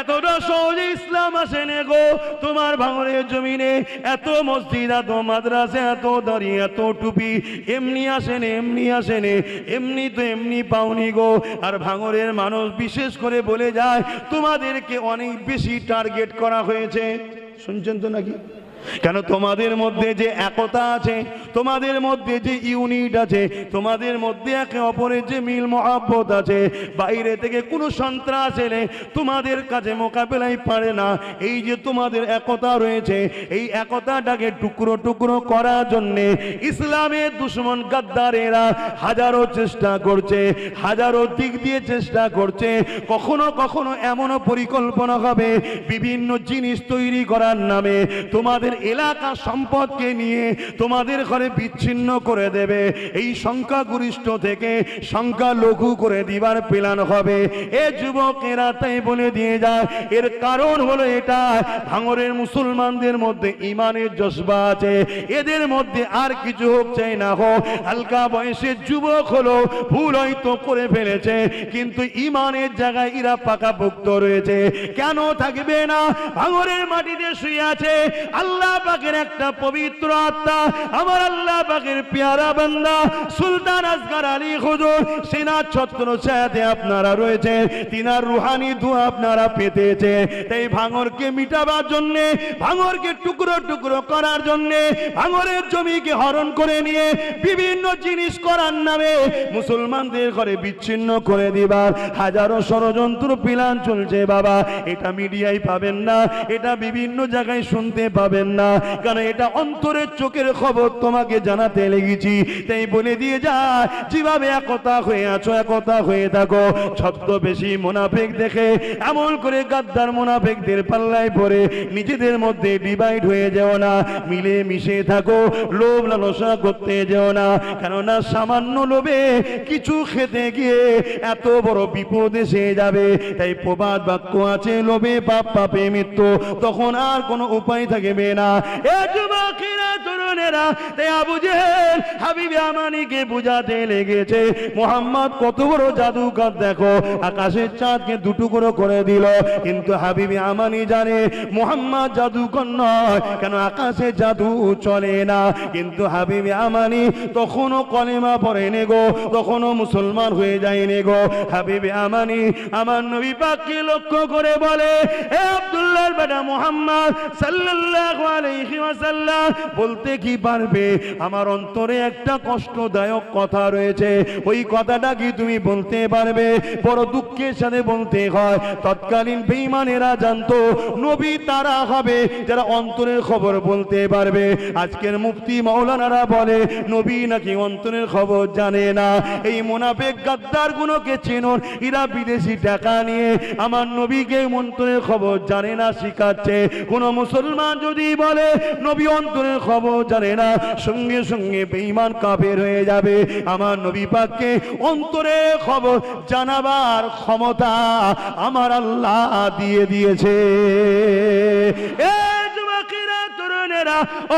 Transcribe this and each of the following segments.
এতটা সহজে ইসলাম আসেনি গো তোমার ভাঙড়ের জমিনে। এত মসজিদ, এত মাদ্রাসা, এত দাড়ি, এত টুপি এমনি আসেনি, এমনি আসেনি, এমনি তো এমনি পাওনি গো। আর ভাঙড়ের মানুষ বিশেষ করে বলে যায় তোমাদেরকে অনেক বেশি টার্গেট করা হয়েছে। শুনছেন তো নাকি? কেন? তোমাদের মধ্যে যে একতা আছে, তোমাদের মধ্যে যে ইউনিট আছে, তোমাদের মধ্যে একে অপরের যে মিল মহব্বত আছে, বাইরে থেকে কোনো সন্ত্রাস এলে তোমাদের কাছে মোকাবেলাই পারে না। এই যে তোমাদের একতা রয়েছে, এই একতাটাকে টুকরো টুকরো করার জন্যে ইসলামের দুশমন গাদ্দারেরা হাজারো চেষ্টা করছে, হাজারো দিক দিয়ে চেষ্টা করছে। কখনো কখনো এমনও পরিকল্পনা হবে বিভিন্ন জিনিস তৈরি করার নামে তোমাদের এলাকা সম্পদকে নিয়ে তোমাদের ঘরে বিচ্ছিন্ন করে দেবে। এই সংখ্যাগরিষ্ঠ থেকে সংখ্যা লঘু করে দিবার প্ল্যান হবে। এ যুবকেরা তাই বলে দিয়ে যায়, এর কারণ হলো এটা, ভাঙড়ের মুসলমানদের মধ্যে ইমানের জজবা আছে, এদের মধ্যে আর কিছু হোক চাই না হোক, হালকা বয়সের যুবক হলো, ভুল হয়তো করে ফেলেছে, কিন্তু ইমানের জায়গায় এরা পাকাপোক্ত রয়েছে। কেন থাকবে না? ভাঙড়ের মাটিতে শুয়ে আছে আল্লাহ পাকের একটা পবিত্র আত্মা, আমার আল্লাহ পাকের পেয়ারা বান্দা সুলতান আসগর আলী হুজুর। সেনা ছত্র ছায়াতে আপনারা রয়েছে, তিনার রুহানি দোয়া আপনারা পেতেছে। তাই ভাঙড়কে মিটাবার জন্য, ভাঙড়কে টুকরো টুকরো করার জন্য, ভাঙড়ের জমিকে হরণ করে নিয়ে বিভিন্ন জিনিস করার নামে মুসলমানদের ঘরে বিচ্ছিন্ন করে দিবার হাজারো ষড়যন্ত্র প্ল্যান চলছে বাবা। এটা মিডিয়ায় পাবেন না, এটা বিভিন্ন জায়গায় শুনতে পাবেন না, কারণ এটা অন্তরের চোখের খবর তোমাকে জানাতে লেগেছি। তাই বলে দিয়ে যায়, যেভাবে একতা হয়ে আছো একতা হয়ে থাকো। ছদ্মবেশী মুনাফিক দেখে এমন করে গাদ্দার মুনাফিকদের পাল্লায় পড়ে নিজেদের মধ্যে ডিভাইড হয়ে যেও না, মিলে মিশে থাকো, লোভ লালসা করতে যেও না। কেননা সামান্য লোভে কিছু খেতে গিয়ে এত বড় বিপদ এসে যাবে। তাই প্রবাদ বাক্য আছে, লোভে পাপ, পাপে মৃত্যু, তখন আর কোনো উপায় থাকবে না। এ যুবকেরা তরুণেরা, তাই আবু জেহেল হাবিবে আমানিকে বুঝাতে লেগেছে, মোহাম্মদ কত বড় জাদুকর দেখো, আকাশের চাঁদকে দুটুকরো করে দিল। কিন্তু হাবিবে আমানি জানে মোহাম্মদ জাদুকর নয়, কেন আকাশে জাদু চলে না। কিন্তু হাবিবে আমানি তখনও কলেমা পড়ে নে গো, তখনও মুসলমান হয়ে যায়নি গো। হাবিবে আমানি আমার নবী পাককে লক্ষ্য করে বলে, এ আব্দুল্লাহর বেটা মুহাম্মদ সাল্লাল্লাহু আলাইহি ওয়াসাল্লাম, বলতে কি পারবে আমার অন্তরে একটা কষ্টদায়ক কথা রয়েছে, ওই কথাটা কি তুমি বলতে পারবে? বড় দুঃখের সাথে বলতে হয়, তৎকালীন বেঈমানেরা জানতো নবী তারা হবে যারা অন্তরের খবর বলতে পারবে। আজকের মুফতি মাওলানারা বলে নবী নাকি অন্তরের খবর জানে না। এই মুনাফিক গাদ্দার গুলোকে চেনুন, এরা বিদেশি টাকা নিয়ে আমার নবীকে অন্তরের খবর জানে না শিখাচ্ছে। কোন মুসলমান যদি বলে নবী অন্তরের খবর জানে না, সঙ্গে সঙ্গে বেঈমান কাফের হয়ে যাবে। আমার নবী পাককে অন্তরের খবর জানাবার ক্ষমতা আমার আল্লাহ দিয়ে দিয়েছে।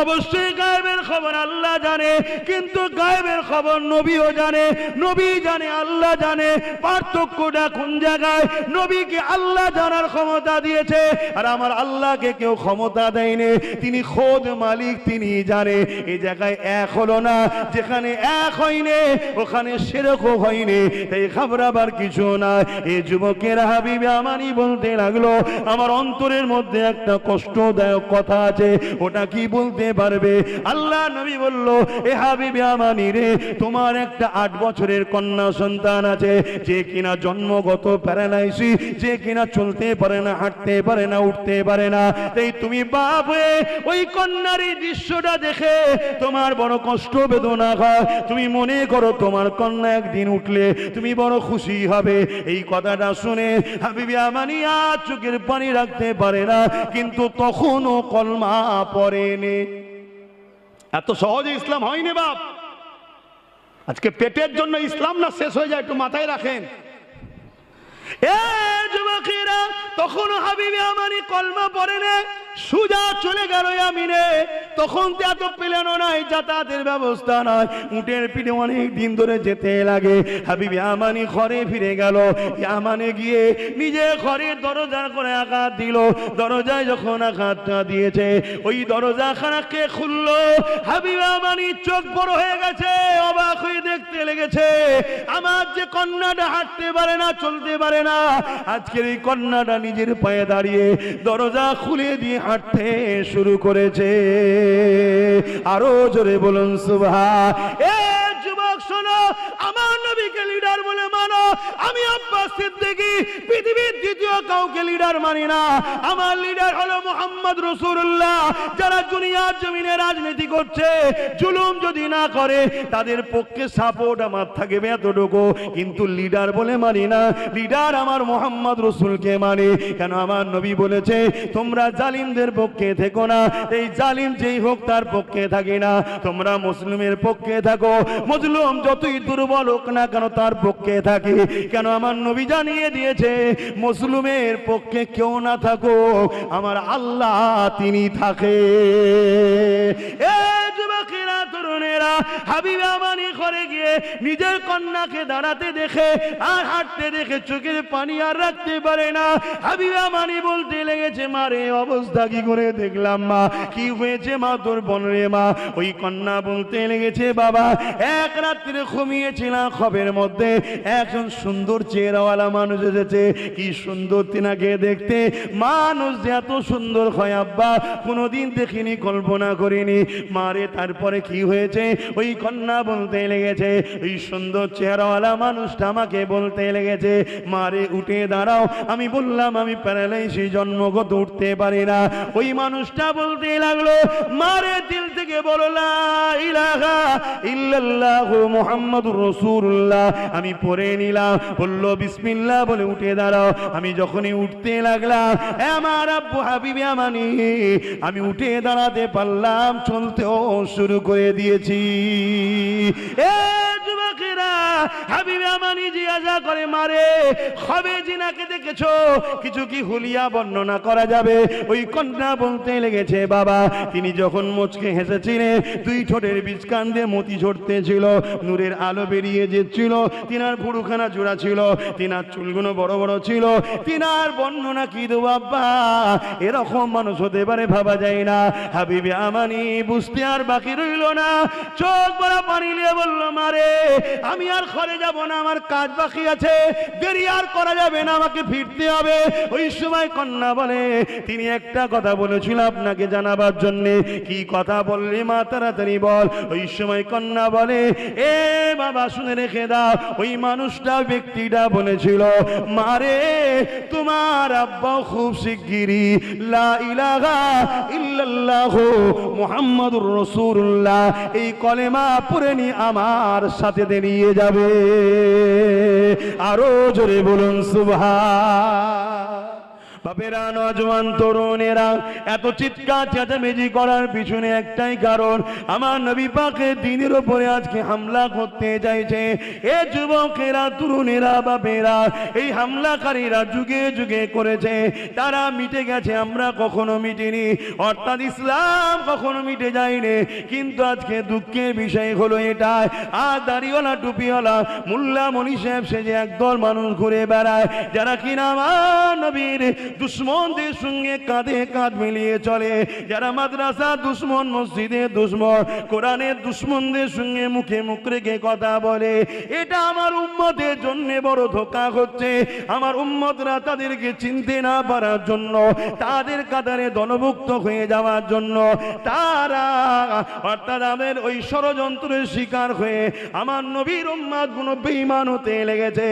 অবশ্যই গায়েবের খবর আল্লাহ জানে, কিন্তু গায়েবের খবর নবীও জানে, নবী জানে আল্লাহ জানে। পার্থক্যটা কোন জায়গায়? নবীকে আল্লাহ জানার ক্ষমতা দিয়েছে, আর আমার আল্লাহকে কেউ ক্ষমতা দেয়নি। তিনি খোদ মালিক, তিনি জানে। এই জায়গায় এক হলো না, যেখানে এক হয়নি ওখানে সেরকম হয়নি, তাই ঘাবড়াবার কিছু না। এই যুবকের হাবিবে আমানি বলতে লাগলো, আমার অন্তরের মধ্যে একটা কষ্টদায়ক কথা আছে, ওটা কি বলতে পারবে? আল্লাহ নবী বলল, এ হাবিবে আমানি রে, তোমার একটা 8 বছরের কন্যা সন্তান আছে, যে কিনা জন্মগত প্যারালাইসিস, যে কিনা চলতে পারে না, হাঁটতে পারে না, উঠতে পারে না। তাই তুমি বাপ হয়ে ওই কন্যার এই দৃশ্যটা দেখে তোমার বড় কষ্ট বেদনা হয়। তুমি মনে করো তোমার কন্যা একদিন উঠলে তুমি বড় খুশি হবে। এই কথাটা শুনে হাবিবে আমানি আর চোখের পানি রাখতে পারে না, কিন্তু তখনও কলমা পড়েনি। এত সহজে ইসলাম হয়নি বাপ। আজকে পেটের জন্য ইসলাম না শেষ হয়ে যায়, একটু মাথায় রাখেন। এ যুবকেরা, তখন হাবিবে আমানি কলমা পড়ে না, সুজা চলে গেল ইয়ামিনে। তখন তো এত প্লেনও নাই, যাতায়াতের ব্যবস্থা নাই, উটের পিঠে অনেক দিন ধরে যেতে লাগে। হাবিব ইয়ামানি ঘরে ফিরে গেল। ইয়ামানে গিয়ে নিজে ঘরের দরজার করে আঘাত দিল। দরজায় যখন আঘাতটা দিয়েছে, ওই দরজা খানাকে খুললো। হাবিব ইয়ামানি চোখ বড় হয়ে গেছে, অবাক হয়ে দেখতে লেগেছে, আমার যে কন্যাটা হাঁটতে পারে না, চলতে পারে না, আজকের এই কন্যাটা নিজের পায়ে দাঁড়িয়ে দরজা খুলে দিয়ে হাঁটতে শুরু করেছে। আরো জোরে বলুন সুবহান। এ যুবক শোনো, আমার নবীকে লিডার বলে মানো। আমি আব্বাস সিদ্দিকী পৃথিবীর দ্বিতীয় কাউকে লিডার মানি না। আমার লিডার হলো মুহাম্মদ রাসূলুল্লাহ। যারা দুনিয়ার জমিনে রাজনীতি করছে, জুলুম যদি না করে, তাদের পক্ষে সাপোর্ট আমার থাকবে এতটুকু, কিন্তু লিডার বলে মানি না। লিডার আমার মুহাম্মদ রাসূলকে মানে। কেন? আমার নবী বলেছে, তোমরা জালিমদের পক্ষে থেকো না, এই জালিম যেই হোক তার পক্ষে থাকি না, তোমরা মুসলিমের পক্ষে থাকো। মজলুম যতই দুর্বল হোক না কেন তার পক্ষে থাকি। কেন? আমার নবী জানিয়ে দিয়েছে, মুসলিমের পক্ষে কেউ না থাকো, আমার আল্লাহ তিনি থাকে। এ যুবকেরা, তরুণেরা, হাবিব ইয়ামানি ঘরে গিয়ে নিজের কন্যাকে দাঁড়াতে দেখে আর হাঁটতে দেখে চোখের পানি আর রাখতে পারে না। হাবিব ইয়ামানি বলতে লেগেছে, মারে অবস্থা কি করে দেখলাম মা, কি হয়েছে মা তোর বোনের মা? ওই কন্যা বলতে লেগেছে, বাবা এক রাত্রে ঘুমিয়েছিলাম, খবের মধ্যে একজন সুন্দর চেহারাওয়ালা মানুষ এসেছে। কি সুন্দর তিনাকে দেখতে, মানুষ যে এত সুন্দর হয় আব্বা কোনোদিন দেখিনি, কল্পনা করিনি মারে। তারপরে কি হয়েছে? ওই কন্যা বলতে লেগেছে, ওই সুন্দর চেহারাওয়ালা মানুষটা আমাকে বলতে লেগেছে, মারে উঠে দাঁড়াও। আমি বললাম, আমি প্যারালাইসিস জন্মগত উঠতে পারি না। ওই মানুষটা বলতে লাগলো, মারে দিল থেকে বলো লা ইলাহা ইল্লাল্লাহু মুহাম্মাদুর রাসূলুল্লাহ। আমি পড়ে নিলাম, বললো বিসমিল্লাহ বলে উঠে দাঁড়াও। আমি যখনই উঠতে লাগলাম, আমার আব্বু হাবিব ইয়ামানি, আমি উঠে দাঁড়াতে পারলাম, চলতেও শুরু করে দিয়েছি। এ যুবকেরা, হাবিব ইয়ামানি জিজ্ঞাসা করে, মারে খবে জিনাকে দেখেছো? কিছু কি হুলিয়া বর্ণনা করা যাবে? ওই কন্যা বলতে লেগেছে, বাবা তিনি যখন মুচকে হেসেছিলেন, দুই ঠোঁটের বীজকান দিয়ে মতি ঝরতে ছিল, নূরের আলো বেরিয়ে যেছিল, তিনার ভুরুখানা জোড়া ছিল, তিনার চুলগুলো বড় বড় ছিল। তিনার বর্ণনা কি দেবো আব্বা, এরকম মানুষ হতে পারে ভাবা যায় না। হাবিব ইয়ামানি বুঝতে আর বাকি রইল না, চোখ ভরা পানি নিয়ে বলল, মারে আমি আর ঘরে যাব না, আমার কাজ বাকি আছে, দেরি আর করা যাবে না, আমাকে ফিরতে হবে। ওই সময় কন্যা বলে, তিনি একটা কথা বলেছিল আপনাকে জানাবার জন্য। কি কথা বললে মা, তাড়াতাড়ি বল। ওই সময় কন্যা বলে, এ বাবা শুনে রেখে দাও, ওই মানুষটা ব্যক্তিটা বলেছিল, মারে তোমার আব্বা খুব শিগগিরই লা ইলাহা ইল্লাল্লাহু মুহাম্মাদুর রাসূলুল্লাহ এই কলেমা পড়ে নি আমার সাথে নিয়ে যাবে। আরো জোরে বলুন সুবহান। বাপেরা, নওজোয়ান তরুণেরা, এত চিৎকার চেঁচামেচি করার পিছনে একটাই কারণ, আমার নবী পাকের দ্বীনের উপরে আজকে হামলা করতে চাইছে। এ যুবকেরা, তরুণেরা, বাপেরা, এই হামলাকারীরা যুগে যুগে করেছে, তারা মিটে গেছে, আমরা কখনো মিটিনি, অর্থাৎ ইসলাম কখনো মিটে যায়নি। কিন্তু আজকে দুঃখের বিষয় হলো এটাই, আর দাড়িওয়ালা টুপিওয়ালা মোল্লা মনি সাহেব সেজে একদল মানুষ ঘুরে বেড়ায়, যারা কিনা আমার নবীর দুশ্মনদের সঙ্গে কাঁধে কাঁধ মিলিয়ে চলে, যারা মাদ্রাসা দুশ্মন, মসজিদে দুশ্মন, কোরআনের দুশ্মনদের সঙ্গে মুখে মুখ রেখে কথা বলে। এটা আমার উম্মতের জন্য বড় ধোঁকা হচ্ছে। আমার উম্মতরা তাদেরকে চিনতে না পারার জন্য, তাদের কাতারে দলভুক্ত হয়ে যাওয়ার জন্য, তারা অর্থাৎ আমাদের ওই ষড়যন্ত্রের শিকার হয়ে আমার নবীর উম্মত গুলো বেঈমান হতে লেগেছে।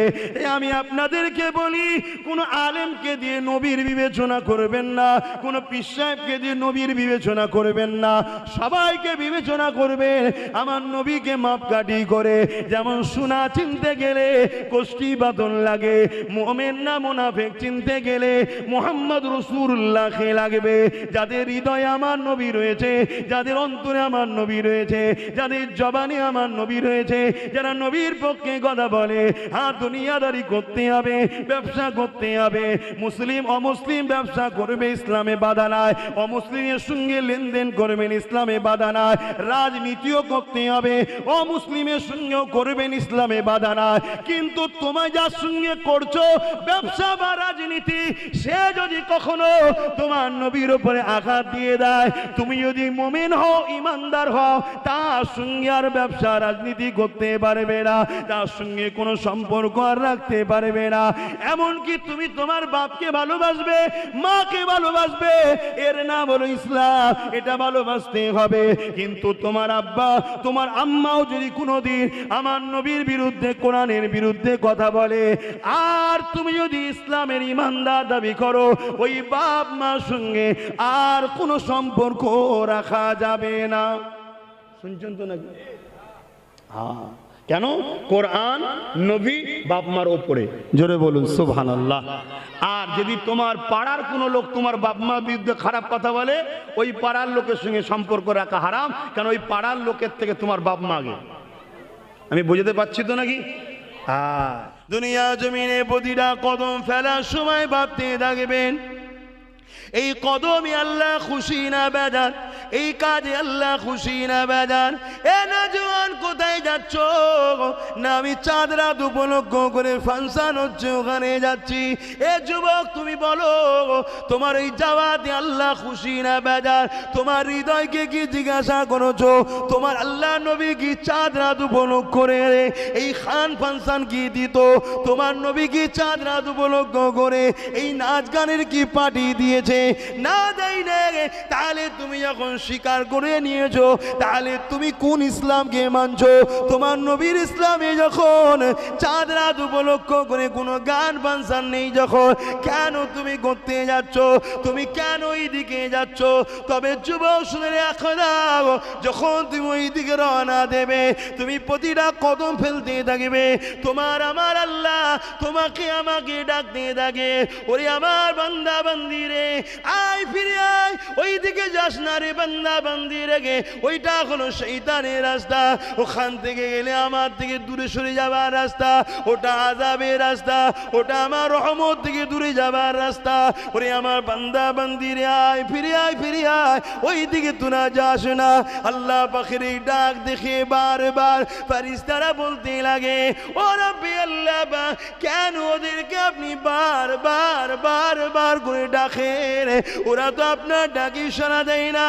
আমি আপনাদেরকে বলি, কোন আলেমকে দিয়ে নবীর বিবেচনা করবেন না, কোন পীর সাহেবকে দিয়ে নবীর বিবেচনা করবেন না, সবাইকে বিবেচনা করবেন আমার নবীকে মাপকাঠি করে। যেমন সোনা চিনতে গেলে কষ্টি বাদন লাগে, মুমিন না মুনাফিক চিনতে গেলে মুহাম্মদ রাসূলুল্লাহকে লাগবে। যাদের হৃদয়ে আমার নবী রয়েছে, যাদের অন্তরে আমার নবী রয়েছে, যাদের জবানে আমার নবী রয়েছে, যারা নবীর পক্ষে কথা বলে, হ্যাঁ দুনিয়াদারি করতে হবে, ব্যবসা করতে হবে, মুসলিম অমুসলিম ব্যবসা করবে, ইসলামে বাধা নাই। অমুসলিমের সঙ্গে লেনদেন করবেন, ইসলামে বাধা নাই। রাজনীতিও করতে হবে, অমুসলিমের সঙ্গেও করবেন, ইসলামে বাধা নাই। কিন্তু তোমায় যার সঙ্গে করছো ব্যবসা বা রাজনীতি, সে যদি কখনো তোমার নবীর উপরে আঘাত দিয়ে দেয়, তুমি যদি মুমিন হও, ইমানদার হও, তার সঙ্গে আর ব্যবসা রাজনীতি করতে পারবে না, তার সঙ্গে কোনো সম্পর্ক আর রাখতে পারবে না। এমনকি তুমি তোমার বাপকে ভালোবাসবে, মাকে ভালোবাসবে, এর নাম হলো ইসলাম, এটা ভালোবাসতে হবে। কিন্তু তোমার আব্বা, তোমার আম্মাও যদি কোনোদিন আমার নবীর বিরুদ্ধে, কোরআনের বিরুদ্ধে কথা বলে, আর তুমি যদি ইসলামের ইমানদার দাবি করো, ওই বাপ মার সঙ্গে আর কোনো সম্পর্ক রাখা যাবে না। শুনছেন তো নাকি? হ্যাঁ, কেন? কোরআন, নবী, বাপ মার ওপরে। জোরে বলুন সুবহানাল্লাহ। আর যদি তোমার পাড়ার কোনো লোক তোমার বাপ মার বিরুদ্ধে খারাপ কথা বলে, ওই পাড়ার লোকের সঙ্গে সম্পর্ক রাখা হারাম। কেন? ওই পাড়ার লোকের থেকে তোমার বাপ মা আগে। আমি বুঝতে পারছি তো নাকি? হ্যাঁ, দুনিয়া জমিনে প্রতিটা কদম ফেলার সময় ভাবতে থাকবেন, এই কদমে আল্লাহ খুশি না বেজার, এই কাজে আল্লাহ খুশি না বেজার। এ না জওয়ান কোথায় যাচ্ছ? না আমি চাঁদ রাত উপলক্ষ করে ফাংশন হচ্ছে ওখানে যাচ্ছি। এ যুবক তুমি বলো, তোমার এই যাওয়াতে আল্লাহ খুশি না বেজার? তোমার হৃদয়কে কি জিজ্ঞাসা করেছো? তোমার আল্লাহ নবী কি চাঁদ রাত উপলক্ষ করে এই খান ফাংশন কি দিত? তোমার নবী কি চাঁদ রাত উপলক্ষ করে এই নাচ গানের কি পার্টি দিয়েছে? না দেয় না। তাহলে তুমি যখন স্বীকার করে নিয়েছো, তাহলে তুমি কোন ইসলামকে মানছো? তোমার নবীর ইসলামে যখন চাঁদ রাত উপলক্ষ করে কোনো গান ফাংশন নেই যখন, কেন তুমি করতে যাচ্ছ? তুমি কেন ওই দিকে যাচ্ছ? তবে যুবক শুনে রাখো, যখন তুমি ওই দিকে রওনা দেবে, তুমি প্রতিটা কদম ফেলতে থাকবে, তোমার আমার আল্লাহ তোমাকে আমাকে ডাকতে থাকে, ওরে আমার বান্দা বান্দি রে, আয় ফিরে আয়, ওই দিকে যাস না রে বান্দা বান্দি রেগে। ওইটা হলো শয়তানের রাস্তা, ওখান থেকে গেলে আমার থেকে দূরে সরে যাবার রাস্তা, ওটা আযাবের রাস্তা, ওটা আমার রহমত থেকে দূরে যাবার রাস্তা। ওরে আমার বান্দা বান্দি রে, আয় ফিরে আয়, ফিরে আয়, ওই দিকে তোরা যাস না। আল্লাহ পাকের এই ডাক দেখে বারবার ফেরেশতারা বলতে লাগে, ও রব্বি আল্লাহ, কেন ওদেরকে আপনি বারবার বারবার করে ডাকেন? ওরা তো আপনার ডাকি সাড়া দেয় না।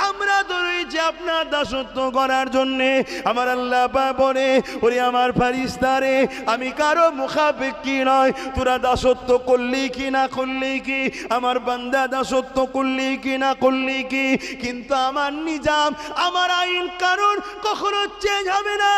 আমরা তো রয়েছি আপনার দাসত্ব করার জন্যে। আমার আল্লাহ পাক বলে, ওরে আমার ফেরেশতারে, আমি কারো মুখাপেক্ষী নয়, তোরা দাসত্ব করলি কি না করলি কি, আমার বান্দা দাসত্ব করলি কি না করলি কি, কিন্তু আমার নিজাম, আমার আইন কারণ কখনো চেঞ্জ হবে না।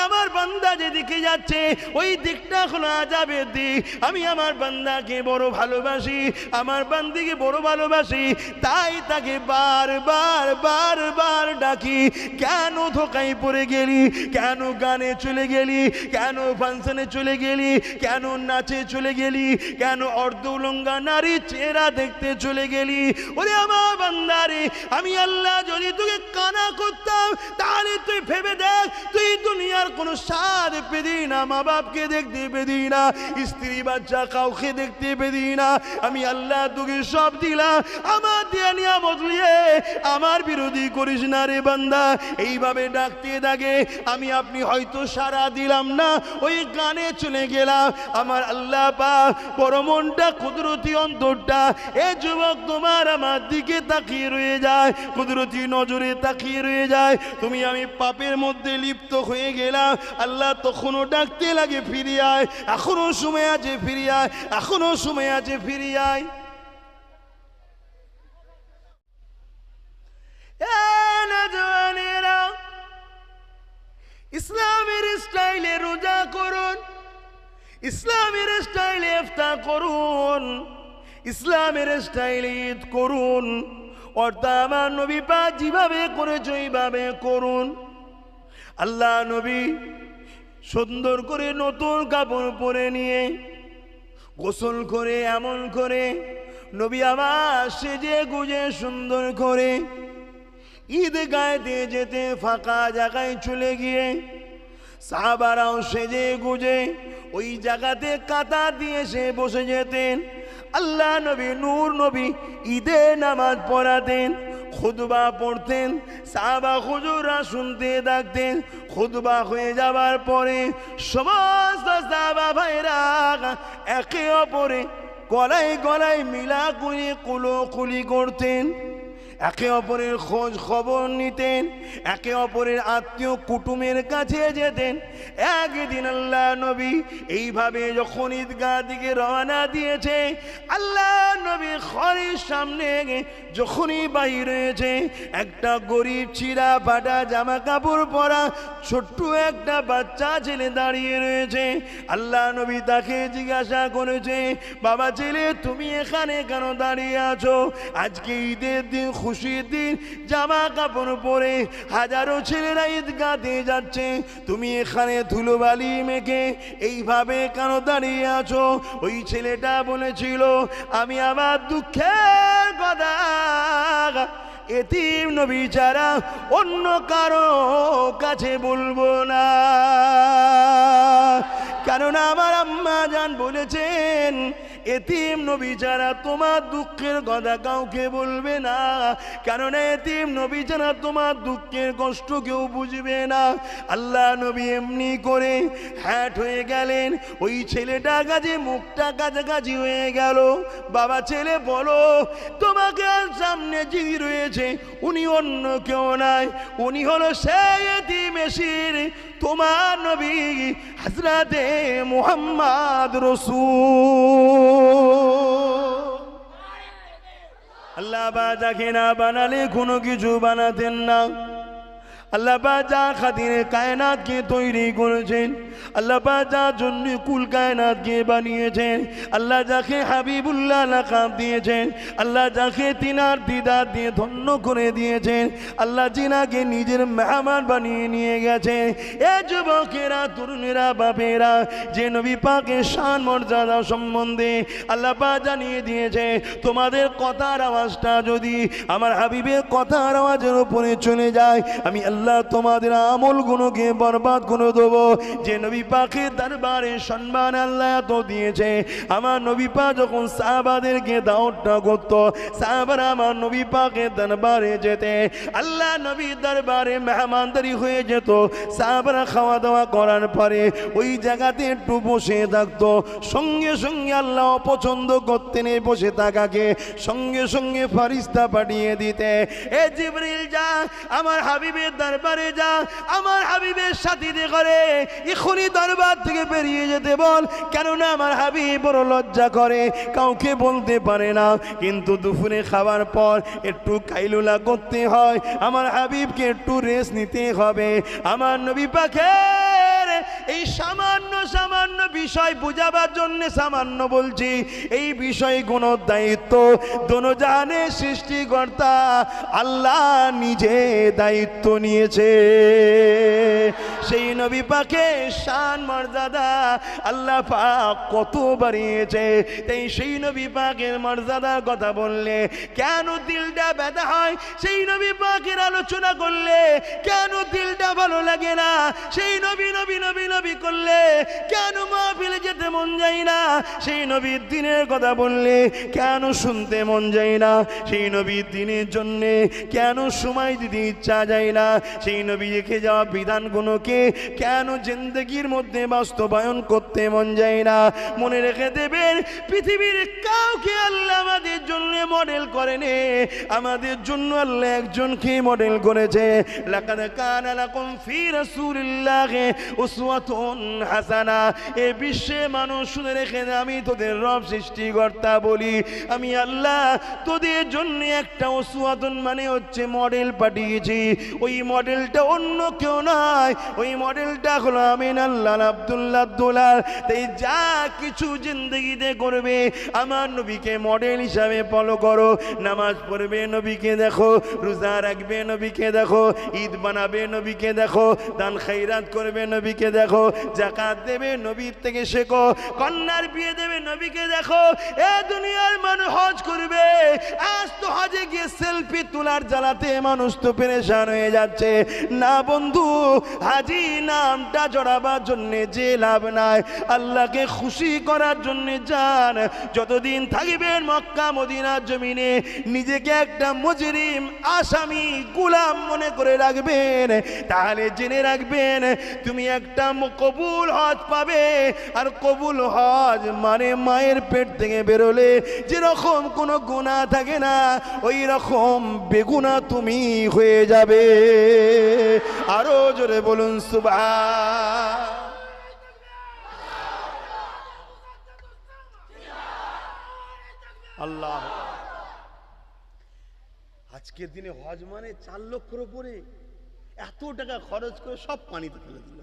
আমার বান্দা যেদিকে যাচ্ছে ওই দিকটা হলো আযাবের দিক। আমি আমার বান্দাকে বড় ভালোবাসি, আমার বান্দিকে বড় ভালোবাসি, তাই তাকে বারবার বারবার ডাকি। কেন ধোকায় পড়ে গেলি? কেন গানে চলে গেলি? কেন ফাংশনে চলে গেলি? কেন নাচে চলে গেলি? কেন অর্ধ উলঙ্গা নারী চেহারা দেখতে চলে গেলি? ওরে আমার বান্দারে, আমি আল্লাহ যদি তোকে কানা করতাম, তাহলে তুই ভেবে দেখ, তুই দুনিয়ার কোনো স্বাদ পেদি না, মা বাপকে দেখতে পেদি না, স্ত্রী বাচ্চা কাউকে দেখতে পেদি না। আমি আল্লাহ তোকে সব দিলাম, আমার দিয়া নিয়ামত নিয়ে আমার বিরোধী করিস না রে বান্দা। এইভাবে ডাকতে থাকে, আমি আপনি হয়তো সারা দিলাম না, ওই গানে চলে গেলাম। আমার আল্লাহ পাক বড় মনটা, কুদরতি অন্তরটা, এ যুবক তোমার আমার দিকে তাকিয়ে রয়ে যায়, কুদরতি নজরে তাকিয়ে রয়ে যায়। তুমি আমি পাপের মধ্যে লিপ্ত হয়ে গেলাম, আল্লাহ তখনও ডাকতে লাগে, ফিরে আয়, এখনো সময় আছে, ফিরে আয়, এখনো সময় আছে, ফিরে আয়। ইসলামের স্টাইলে রোজা করুন, ইসলামের স্টাইলে ইফতার করুন, ইসলামের স্টাইলে ঈদ করুন, অর্থাৎ আমার নবী পাক যেভাবে করেছে ওইভাবে করুন। আল্লাহ নবী সুন্দর করে নতুন কাপড় পরে নিয়ে গোসল করে, এমন করে নবী আমার সেজে গুজে সুন্দর করে ঈদগাহে দিয়ে যেতে, ফাঁকা জায়গায় চলে গিয়ে সাহাবারাও সেজে গুজে ওই জায়গাতে কাতার দিয়ে সে বসে যেতেন। আল্লাহ নবী নূর নবী ঈদে নামাজ পড়াতেন, খুতবা পড়তেন, সাহাবা হুজুররা শুনতে থাকতেন। খুতবা হয়ে যাবার পরে সমস্ত সাহাবা ভাইরা একে অপরে গলায় গলায় মিলা করে কুলোকুলি করতেন, একে অপরের খোঁজ খবর নিতেন, একে অপরের আত্মীয় কুটুমের কাছে যেতেন। একদিন আল্লাহ নবী এইভাবে যখন ঈদগাহ দিকে রওনা দিয়েছে, আল্লাহ নবী ঘরের সামনে যখনই বাহির হয়েছে, একটা গরিব চিরা ফাটা জামা কাপড় পরা ছোট্ট একটা বাচ্চা ছেলে দাঁড়িয়ে রয়েছে। আল্লাহ নবী তাকে জিজ্ঞাসা করেছে, বাবা ছেলে তুমি এখানে কেন দাঁড়িয়ে আছো? আজকে ঈদের দিন, খুশির দিন, জামা কাপড় পরে হাজারো ছেলেরা ঈদগাতে যাচ্ছে, তুমি এখানে ধুলোবালি মেখে এইভাবে কেন দাঁড়িয়ে আছো? ওই ছেলেটা বলেছিল, আমি আমার দুঃখের কথা এতিম নবী ছাড়া অন্য কারো কাছে বলবো না, কারণ আমার আম্মা জান বলেছেন এতিম নবী ছাড়া তোমার দুঃখের কথা কাউকে বলবে না, কারণ এতিম নবী ছাড়া তোমার দুঃখের কষ্ট কেউ বুঝবে না। আল্লাহ নবী এমনি করে হ্যাট হয়ে গেলেন, ওই ছেলেটা কাছে মুখটা কাছাকাছি হয়ে গেল। বাবা ছেলে বলো, তোমাকে সামনে যিনি রয়েছে উনি অন্য কেউ নাই, উনি হলো সেই এতিম এসির তোমার নবী হযরতে মুহাম্মদ রাসূল। আল্লাহ পাক যাকে না বানালে কোনো কিছু বানাতেন না। আল্লাহ পাক যা খাতিরে কায়নাতকে তৈরি করেছেন, আল্লাহ পাক যার জন্য কুল কায়নাতকে বানিয়েছেন, আল্লাহ যাকে হাবিবুল্লাহ লাকাব দিয়েছেন, আল্লাহ যাকে তিনার দিদার দিয়ে ধন্য করে দিয়েছেন, আল্লাহ জিনাকে নিজের মেহমান বানিয়ে নিয়ে গেছেন। এ যুবকেরা, তরুণেরা, বাপেরা, যে নবী পাকের শান মর্যাদা সম্বন্ধে আল্লাহ পাক জানিয়ে দিয়েছে, তোমাদের কথার আওয়াজটা যদি আমার হাবিবের কথার আওয়াজের উপরে চলে যায়, আমি আল্লাহ তোমাদের আমলগুলোকে বরবাদ করে দেবো। যে নবী পাকের দরবারে সম্মান আল্লাহ এত দিয়েছে, আমার নবী পাক যখন সাহাবাদেরকে দাওয়াতটা করত, সাহাবারা আমার নবী পাকের দরবারে যেতে, আল্লাহ নবীর দরবারে মেহমানদারি হয়ে যেত। সাহাবারা খাওয়া দাওয়া করার পরে ওই জায়গাতে একটু বসে থাকতো, সঙ্গে সঙ্গে আল্লাহ অপছন্দ করতেন এই বসে থাকাকে, সঙ্গে সঙ্গে ফেরেশতা পাঠিয়ে দিতে, এ জিবরিল যা আমার হাবিবের দরবারে যা, আমার হাবিবের সাথীতে করে এখনই দরবার থেকে বেরিয়ে যেতে বল, কেননা আমার হাবিব বড় লজ্জা করে, কাউকে বলতে পারে না। কিন্তু দুপুরে খাওয়ার পর একটু কাইলুলা করতে হয়, আমার হাবিবকে একটু রেস্ট নিতে হবে। আমার নবী পাকের এই সামান্য সামান্য বিষয় বুঝাবার জন্য সামান্য বলছি, এই বিষয়গুলো দায়িত্ব দোনো জাহানের সৃষ্টিকর্তা আল্লাহ নিজে দায়িত্ব নিয়েছে। সেই নবী পাকের শান মর্যাদা আল্লাহ পাক কত বাড়িয়েছে, তাই সেই নবী পাকের মর্যাদার কথা বললে কেন দিলটা ব্যথা হয়, সেই নবী পাকের আলোচনা করলে কেন দিলটা ভালো লাগে না, সেই নবী নবী নবী নবী করলে কেন মাহফিলে যেতে মন যায় না, সেই নবীর দিনের কথা বললে কেন শুনতে মন যায় না, সেই নবীর দিনের জন্যে কেন সময় দিতে ইচ্ছা যায় না, সেই নবী রেখে যাওয়া বিধানগুলোকে কেন জিন্দগির মধ্যে বাস্তবায়ন করতে মন যায় না। মনে রেখে দেবেন, পৃথিবীর কাউকে আল্লাহ আমাদের জন্য মডেল করেনি, আমাদের জন্য আল্লাহ একজনকে মডেল করেছে। লাকাদ কানা লাকুম ফি রাসূলিল্লাহি উসওয়াতুন হাসানা। এই বিশ্বে মানুষ শুনে রেখে, আমি তোদের রব সৃষ্টিকর্তা বলি, আমি আল্লাহ তোদের জন্য একটা উসওয়াতুন মানে হচ্ছে মডেল পাঠিয়েছি। ওই মডেলটা অন্য কেউ নয়, ওই মডেলটা হলো আমিন আল্লাহ আব্দুল্লাহ দুলাল। তাই যা কিছু জিন্দগিতে করবে আমার নবীকে মডেল হিসাবে ফলো করো। নামাজ পড়বে নবীকে দেখো, রোজা রাখবে নবীকে দেখো, ঈদ বানাবে নবীকে দেখো, দান খায়রাত করবে নবীকে দেখো, দেখো, যাকাত দেবে নবীর থেকে শেখো, কন্যার বিয়ে দেবে নবীকে দেখো। এ দুনিয়ার মানুষ হজ করবে, আজ তো হজে গিয়ে সেলফি তোলার জ্বালাতে মানুষ তো পেরেশান হয়ে যাচ্ছে। না বন্ধু, হাজি নামটা জড়াবার জন্যে যে লাভ নাই, আল্লাহকে খুশি করার জন্যে যান। যতদিন থাকবেন মক্কা মদিনার জমিনে নিজেকে একটা মুজরিম, আসামি, গোলাম মনে করে রাখবেন, তাহলে জেনে রাখবেন তুমি একটা কবুল হজ পাবে। আর কবুল হজ মানে মায়ের পেট থেকে বেরোলে যেরকম কোনো গুনাহ থাকে না, ওই রকম বেগুনাহ তুমি হয়ে যাবে। আরো জোরে বলুন সুবহান। আল্লাহ, আজকের দিনে হজ মানে 4 লক্ষের উপরে, এত টাকা খরচ করে সব পানিতে ফেলে দিল।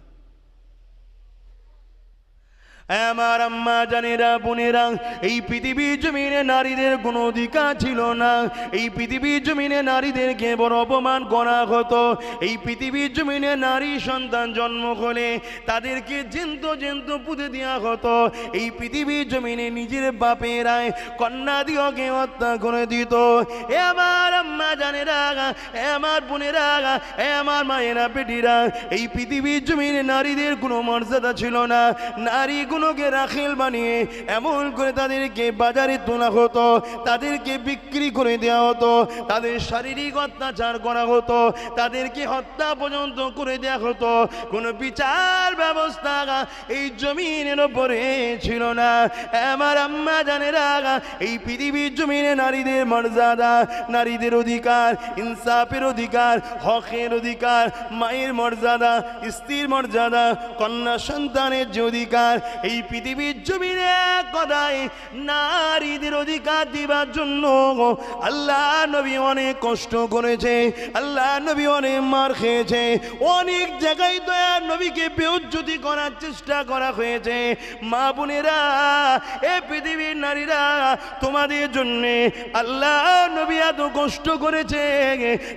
আমার আম্মা জানেরা, বোনেরা, এই পৃথিবীর জমিনে নারীদের কোনো অধিকার ছিল না। এই পৃথিবীর জমিনে নারীদেরকে বড় অপমান করা হতো। এই পৃথিবীর জমিনে নারী সন্তান জন্ম হলে তাদেরকে জেন্ত পুঁতে দেওয়া হতো। এই পৃথিবীর জমিনে নিজের বাপেরাই কন্যা দিওকে হত্যা করে দিত। এ আমার আম্মা জানেরা, এ আমার বোনেরা, এ আমার মায়েরা, বেটিরা, এই পৃথিবীর জমিনে নারীদের কোনো মর্যাদা ছিল না। নারী গুলোকে রাখিল বানিয়ে এমন করে তাদেরকে বাজারে তোলা হতো, তাদেরকে বিক্রি করে দেওয়া হতো, তাদের শারীরিক অত্যাচার করা হতো, তাদেরকে হত্যা পর্যন্ত করে দেওয়া হতো। কোনো বিচার ব্যবস্থা এই জমিনের উপরে ছিল না। আমার আম্মা জানেরা, এই পৃথিবীর জমিনে নারীদের মর্যাদা, নারীদের অধিকার, ইনসাফের অধিকার, হকের অধিকার, মায়ের মর্যাদা, স্ত্রীর মর্যাদা, কন্যা সন্তানের যে অধিকার, এই পৃথিবীর জমিনে কদাই নারীদের অধিকার দিবার জন্য আল্লাহ নবী অনেক কষ্ট করেছে, আল্লাহ নবী অনেক মার খেয়েছে, অনেক জায়গায় দয়ার নবীকে বেইজ্জতি করার চেষ্টা করা হয়েছে। মা বোনেরা, এ পৃথিবীর নারীরা, তোমাদের জন্য আল্লাহ নবী এত কষ্ট করেছে।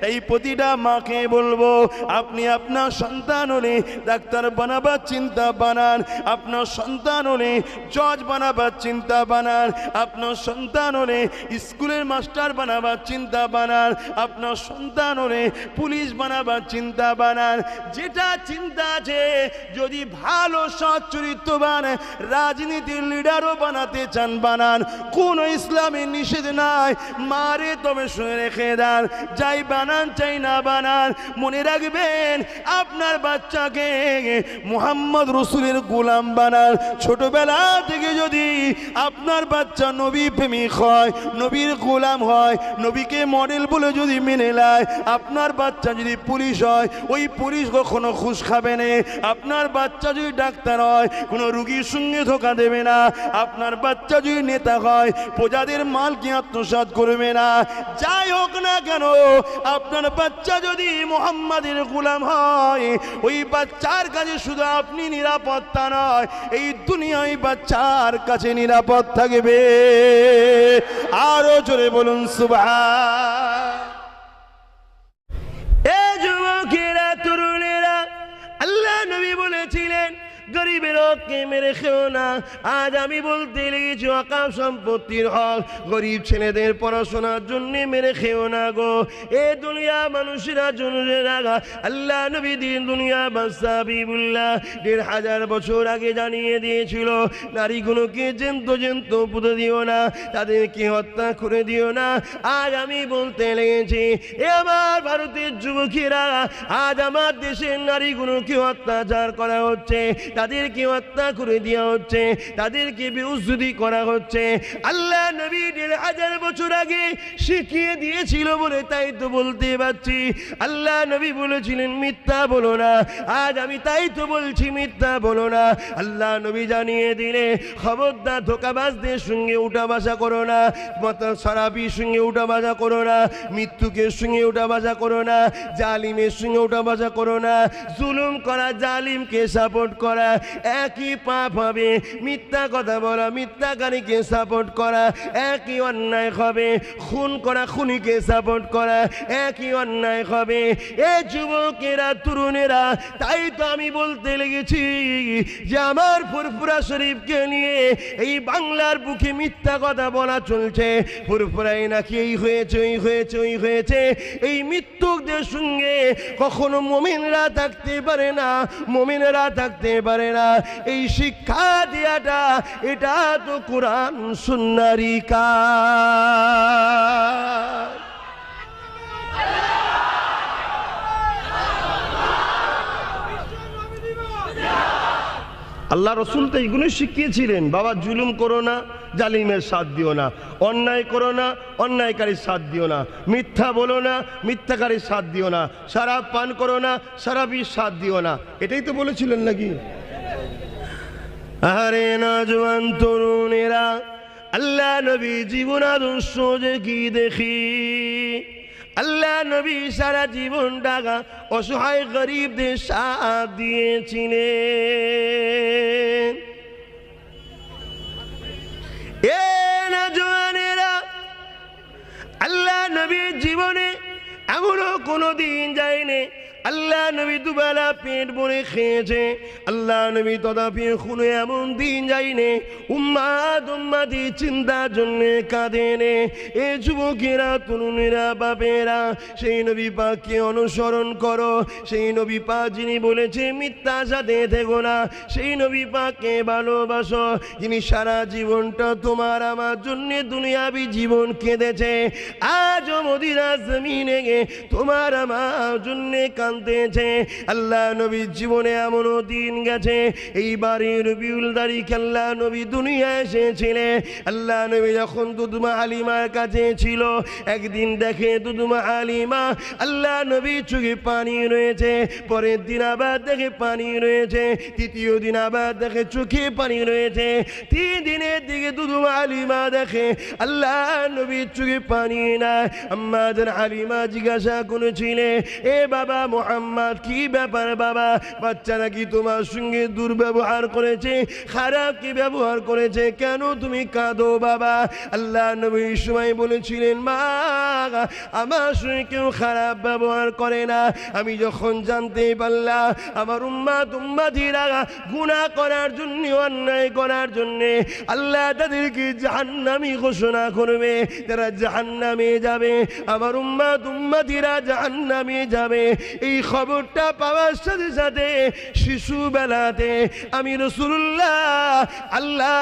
এই প্রতিটা মাকে বলবো, আপনি আপনার সন্তান হলে ডাক্তার বানাবার চিন্তা বানান, আপনার সন্তান হলে জজ বানাবার চিন্তা বানান, আপনার সন্তান হলে স্কুলের মাস্টার বানাবার চিন্তা বানান, আপনার সন্তান হলে পুলিশ বানাবার চিন্তা বানান। যেটা চিন্তা আছে, যদি ভালো সৎ চরিত্রবান রাজনীতির লিডারও বানাতে চান বানান, কোন ইসলামে নিষেধ নাই। মারে তবে শুনে রেখে দেন, যাই বানান চাই না বানান, মনে রাখবেন আপনার বাচ্চাকে মুহাম্মদ রসুলের গোলাম বানান। ছোটবেলা থেকে যদি আপনার বাচ্চা নবী প্রেমিক হয়, নবীর গোলাম হয়, নবীকে মডেল বলে যদি মেনে নেয়, আপনার বাচ্চা যদি পুলিশ হয়, ওই পুলিশ কখনো ঘুষ খাবে না। আপনার বাচ্চা যদি ডাক্তার হয়, কোনো রুগীর সঙ্গে ধোকা দেবে না। আপনার বাচ্চা যদি নেতা হয়, প্রজাদের মালকে আত্মসাৎ করবে না। যাই হোক না কেন, আপনার বাচ্চা যদি মুহাম্মাদের গোলাম হয়, ওই বাচ্চার কাছে শুধু আপনি নিরাপত্তা নয়, এই দুনিয়ায় বাচ্চার কাছে নিরাপদ থাকবে। আরো জোরে বলুন সুবহান। এ যুবকেরা, তরুণেরা, আল্লাহ নবী বলেছিলেন গরিবের হককে মেরে খেও না। আজ আমি বলতে লেগেছি ওয়াকফ সম্পত্তির হক গরিব ছেলেদের পড়াশোনার জন্য মেরে খেও না গো। এ দুনিয়া মানুষেরা জন্য রাখা আল্লাহ নবী দিন দুনিয়া বাদশা হাবিবুল্লাহ ১৫০০ বছর আগে জানিয়ে দিয়েছিল, নারীগুলোকে জেন্ত পুঁতে দিও না, তাদেরকে হত্যা করে দিও না। আজ আমি বলতে লেগেছি, এ আমার ভারতের যুবকেরা, আজ আমার দেশের নারীগুলোকে অত্যাচার করা হচ্ছে, তাদেরকে হত্যা করে দেওয়া হচ্ছে, তাদেরকে বেউজ্জতি করা হচ্ছে। আল্লাহ নবী ১৫০০ বছর আগে শিখিয়ে দিয়েছিল বলে তাই তো বলতে পারছি। আল্লাহ নবী বলেছিলেন মিথ্যা বলো না, আজ আমি তাই তো বলছি মিথ্যা বলো না। আল্লাহ নবী জানিয়ে দিলে, খবরদার ধোঁকাবাজদের সঙ্গে উঠা বসা করো না, শরাবির সঙ্গে উঠা বসা করো না, মৃত্যুকের সঙ্গে উঠা বসা করো না, জালিমের সঙ্গে উঠা বসা করো না। জুলুম করা, জালিমকে সাপোর্ট করা, করা একই পাপ হবে, মিথ্যা কথা বলা মিথ্যাকারীকে সাপোর্ট করা একই অন্যায় হবে, খুন করা খুনিকে সাপোর্ট করা একই অন্যায় হবে। এ যুবকেরা তরুণেরা, তাই তো আমি বলতে লেগেছি যে আমার ফুরফুরা শরীফকে নিয়ে এই বাংলার বুকে মিথ্যা কথা বলা চলছে। ফুরফুরাই নাকি এই হয়েছে ওই হয়েছে ওই হয়েছে। এই মৃত্যুকদের সঙ্গে কখনো মুমিনরা থাকতে পারে না, মুমিনরা থাকতে পারে না। এই শিক্ষা দেওয়াটা এটা তো কোরআন সুন্নাহরই কাজ। আল্লাহ রসুল তো এইগুলো শিখিয়েছিলেন, বাবা জুলুম করো না, জালিমের সাথ দিও না, অন্যায় করো না, অন্যায়কারীর সাথ দিও না, মিথ্যা বলো না, মিথ্যাকারীর সাথ দিও না, শরাব পান করো না, শরাবির সাথ দিও না। এটাই তো বলেছিলেন নাকি? আরে নওজোয়ান তরুণেরা, আল্লাহ নবী জীবন আদর্শ যে কি দেখি। আল্লাহ নবী সারা জীবনটা অসহায় গরিবদের সাথ দিয়েছিলেন। এ নওজোয়ানেরা, আল্লাহ নবীর জীবনে এমনও কোনো দিন যায়নি আল্লাহ নবী দুবেলা পেট ভরে খেয়েছে। আল্লাহ নবী তথাপি কোনো এমন দিন যায়নি উম্মাদ উম্মাদি চিন্তার জন্য কাঁদেনে। এ যুবকেরা তরুণেরা বাপেরা, সেই নবী পাককে অনুসরণ করো। সেই নবী পাক যিনি বলেছে মিথ্যার সাথে থেকো না, সেই নবী পাককে ভালোবাসো যিনি সারা জীবনটা তোমার আমার জন্য দুনিয়াবি জীবন কেঁদেছে। আজও মদিনার জমিনে গে তোমার আমার জন্য কাঁদতেছে। আল্লাহ নবীর জীবনে এমনও দিন গেছে, এইবারে রবিউল তারিখ আল্লাহ নবী দুনিয়ায় এসেছিলেন। আল্লাহ নবী যখন দুদমা হালিমার কাছে ছিল, একদিন দেখে দুদমা হালিমা আল্লাহ নবীর চোখে পানি রয়েছে। পরের দিন আবার দেখে পানি রয়েছে, তৃতীয় দিন আবার দেখে চোখে পানি রয়েছে। 3 দিনের দিকে দুদমা হালিমা দেখে আল্লাহ নবীর চোখে পানি নাই। আম্মা জান হালিমা জিজ্ঞাসা করেছিলেন, এ বাবা মুহাম্মদ কি ব্যাপার বাবা, বাচ্চারা কি তোমার সঙ্গে দুর্ব্যবহার করেছে, খারাপ কি ব্যবহার করেছে, কেন তুমি কাঁদো বাবা? আল্লাহ নবী সময় বলেছিলেন, মা আমার সঙ্গে কেউ খারাপ ব্যবহার করে না। আমি যখন জানতে পারলাম আমার উম্মাত উম্মাতিরা গুনাহ করার জন্য অন্যায় করার জন্য আল্লাহ তাদেরকে জাহান্নামী ঘোষণা করবে, তারা জাহান্নামে যাবে, আমার উম্মাত উম্মাতিরা জাহান্নামে যাবে, এই খবরটা পাওয়ার সাথে সাথে শিশুবেলাতে আমি রাসূলুল্লাহ আল্লাহ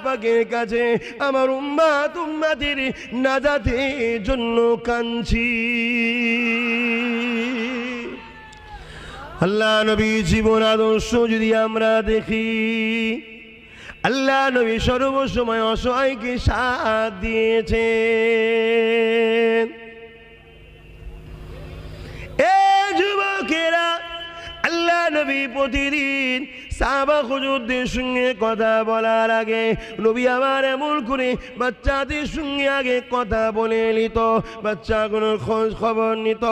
পাকের কাছে আমার উম্মাত উম্মাতির নাজাতের জন্য কাঁদছি। আল্লাহ নবী জীবন আদর্শ যদি আমরা দেখি, আল্লাহ নবী সর্বসময় অসহায়কে সাথ দিয়েছেন। এ যুবকেরা, আল্লাহ নবী প্রতিদিন সাহাবা হুজুরদের সঙ্গে কথা বলার আগে নবী আমার এমন করে বাচ্চাদের সঙ্গে আগে কথা বলে নিত, বাচ্চাগুলোর খোঁজ খবর নিত।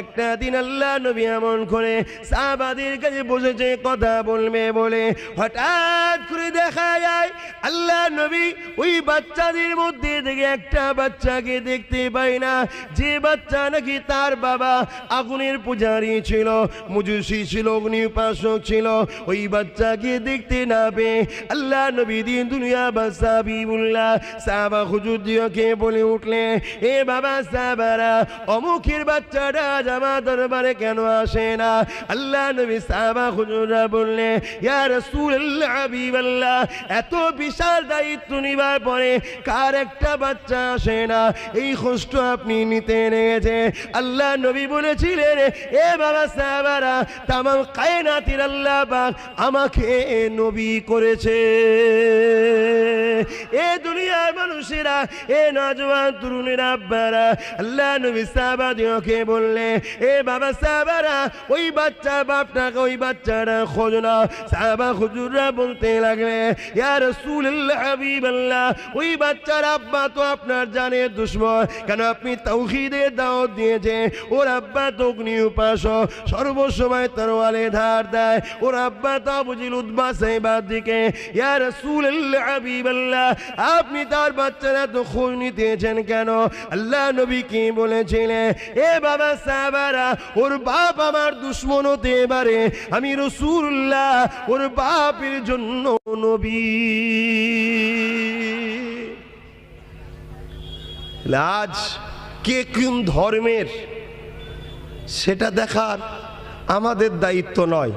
একটা দিন আল্লাহ নবী এমন করে সাহাবাদের কাছে বসেছে কথা বলবে বলে, হঠাৎ করে দেখা যায় আল্লাহ নবী ওই বাচ্চাদের মধ্যে থেকে একটা বাচ্চাকে দেখতে পায় না, যে বাচ্চা নাকি তার বাবা আগুনের পূজারী ছিল, মুজুসি ছিল, অগ্নি উপাসক ছিল। ওই বাচ্চাকে দেখতে না পেয়ে আল্লাহ নবী দিন দুনিয়া বাদশা হাবিবুল্লাহ সাহাবা হুজুরদিওকে বলে উঠলে, এ বাবা সাহাবারা, অমুকের বাচ্চাটা আমার দরবারে কেন আসে না? আল্লাহ নবী সাহাবা হুজুররা বললে, ইয়া রাসূলুল্লাহ হাবিবাল্লাহ, এত বিশাল দায়িত্ব নিবার পরে কার একটা বাচ্চা আসে না, এই কষ্ট আপনি নিতে নেগেছে। আল্লাহ নবী বলেছিলেন, এ বাবা সাহাবারা, তামাম কায়নাতের আল্লাহ পাক আমাকে নবী করেছে। এ দুনিয়ার মানুষেরা, এ নওজোয়ান তরুণেরা, আব্বারা, আল্লাহ নবী সাহাবাদেরকে বললে, এ বাবা সাহাবারা, ওই বাচ্চা বাপটাকে, ওই বাচ্চারা খোঁজ না। সাহাবা হুজুররা বলতে লাগলে, ইয়া রাসূলুল্লাহ, হাবিবাল্লাহ, ওই বাচ্চার আব্বা তো আপনার জানের দুশমন, কেন আপনি তাওহীদের দাওয়াত দিয়েছে। ওর আব্বা তো অগ্নি উপাসক, সর্বসময় তরোয়ালে ধার দেয়। ওর আব্বা তো বুঝিল উদ্বাসেবার দিকে। ইয়া রাসূলুল্লাহ, হাবিবাল্লাহ, আপনি তার বাচ্চারা তো খোঁজ নিতেছেন কেন? আল্লাহ নবী কি বলেছিলেন? এ বাবা সাহাবারা, ওর বাপ আমার দুশমন হতে পারে, আমি রাসূলুল্লাহ ওর বাপের জন্য নবী। আজ কে কোন ধর্মের সেটা দেখার আমাদের দায়িত্ব নয়।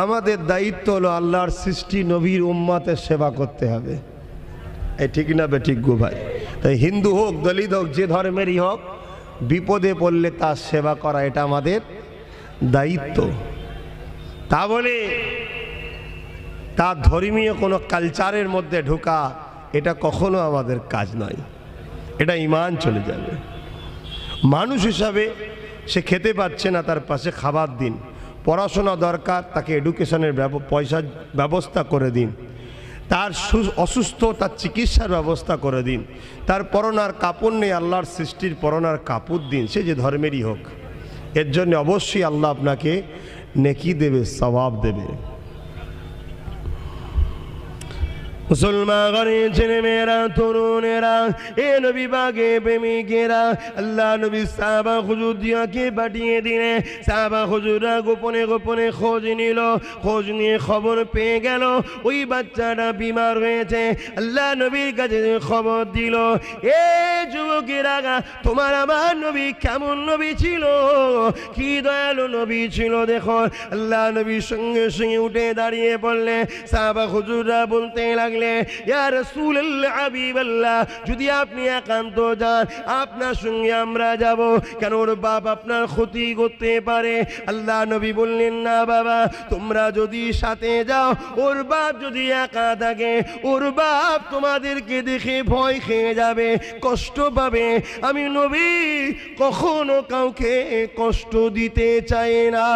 আমাদের দায়িত্ব হলো আল্লাহর সৃষ্টি নবীর উম্মতের সেবা করতে হবে। এই ঠিক না বে ঠিক গো ভাই? তাই হিন্দু হোক, দলিত হোক, যে ধর্মেরই হোক, বিপদে পড়লে তার সেবা করা এটা আমাদের দায়িত্ব। তা বলে তার ধর্মীয় কোনো কালচারের মধ্যে ঢোকা এটা কখনো আমাদের কাজ নয়, এটা ঈমান চলে যাবে। মানুষ হিসাবে সে খেতে পাচ্ছে না, তার পাশে খাবার দিন। পড়াশোনা দরকার, তাকে এডুকেশনের পয়সার ব্যবস্থা করে দিন। তার অসুস্থ, তার চিকিৎসার ব্যবস্থা করে দিন। তার পরনার কাপড় নেই, আল্লাহর সৃষ্টির পরনার কাপড় দিন, সে যে ধর্মেরই হোক। এর জন্য অবশ্যই আল্লাহ আপনাকে নেকি দেবে, সওয়াব দেবে। মুসলমান ছেলে মেয়েরা, তরুণেরা, এ নবী বাগে প্রেমিকেরা, আল্লাহ নবী সাহাবা হুজুর দিয়াকে পাঠিয়ে দিলে। সাহাবা হুজুররা গোপনে গোপনে খোঁজ নিল। খোঁজ নিয়ে খবর পেয়ে গেল ওই বাচ্চাটা বিমার হয়েছে। আল্লাহ নবীর কাছে খবর দিল, এ যুবকেরা, তোমার আমার নবী কেমন নবী ছিল, কি দয়ালু নবী ছিল দেখো। আল্লাহ নবীর সঙ্গে সঙ্গে উঠে দাঁড়িয়ে পড়লে। সাহাবা হুজুররা বলতে লাগলে, ইয়া রাসূলুল্লাহ, হাবিবাল্লাহ, যদি আপনি একান্ত যান, আপনার সঙ্গে আমরা যাব, কেন ওর বাপ আপনার ক্ষতি করতে পারে। আল্লাহ নবী বললেন, না বাবা, তোমরা যদি সাথে যাও, ওর বাপ যদি একা থাকে, ওর বাপ তোমাদেরকে দেখে ভয় খেয়ে যাবে, কষ্ট পাবে। আমি নবী কখনো কাউকে কষ্ট দিতে চাই না।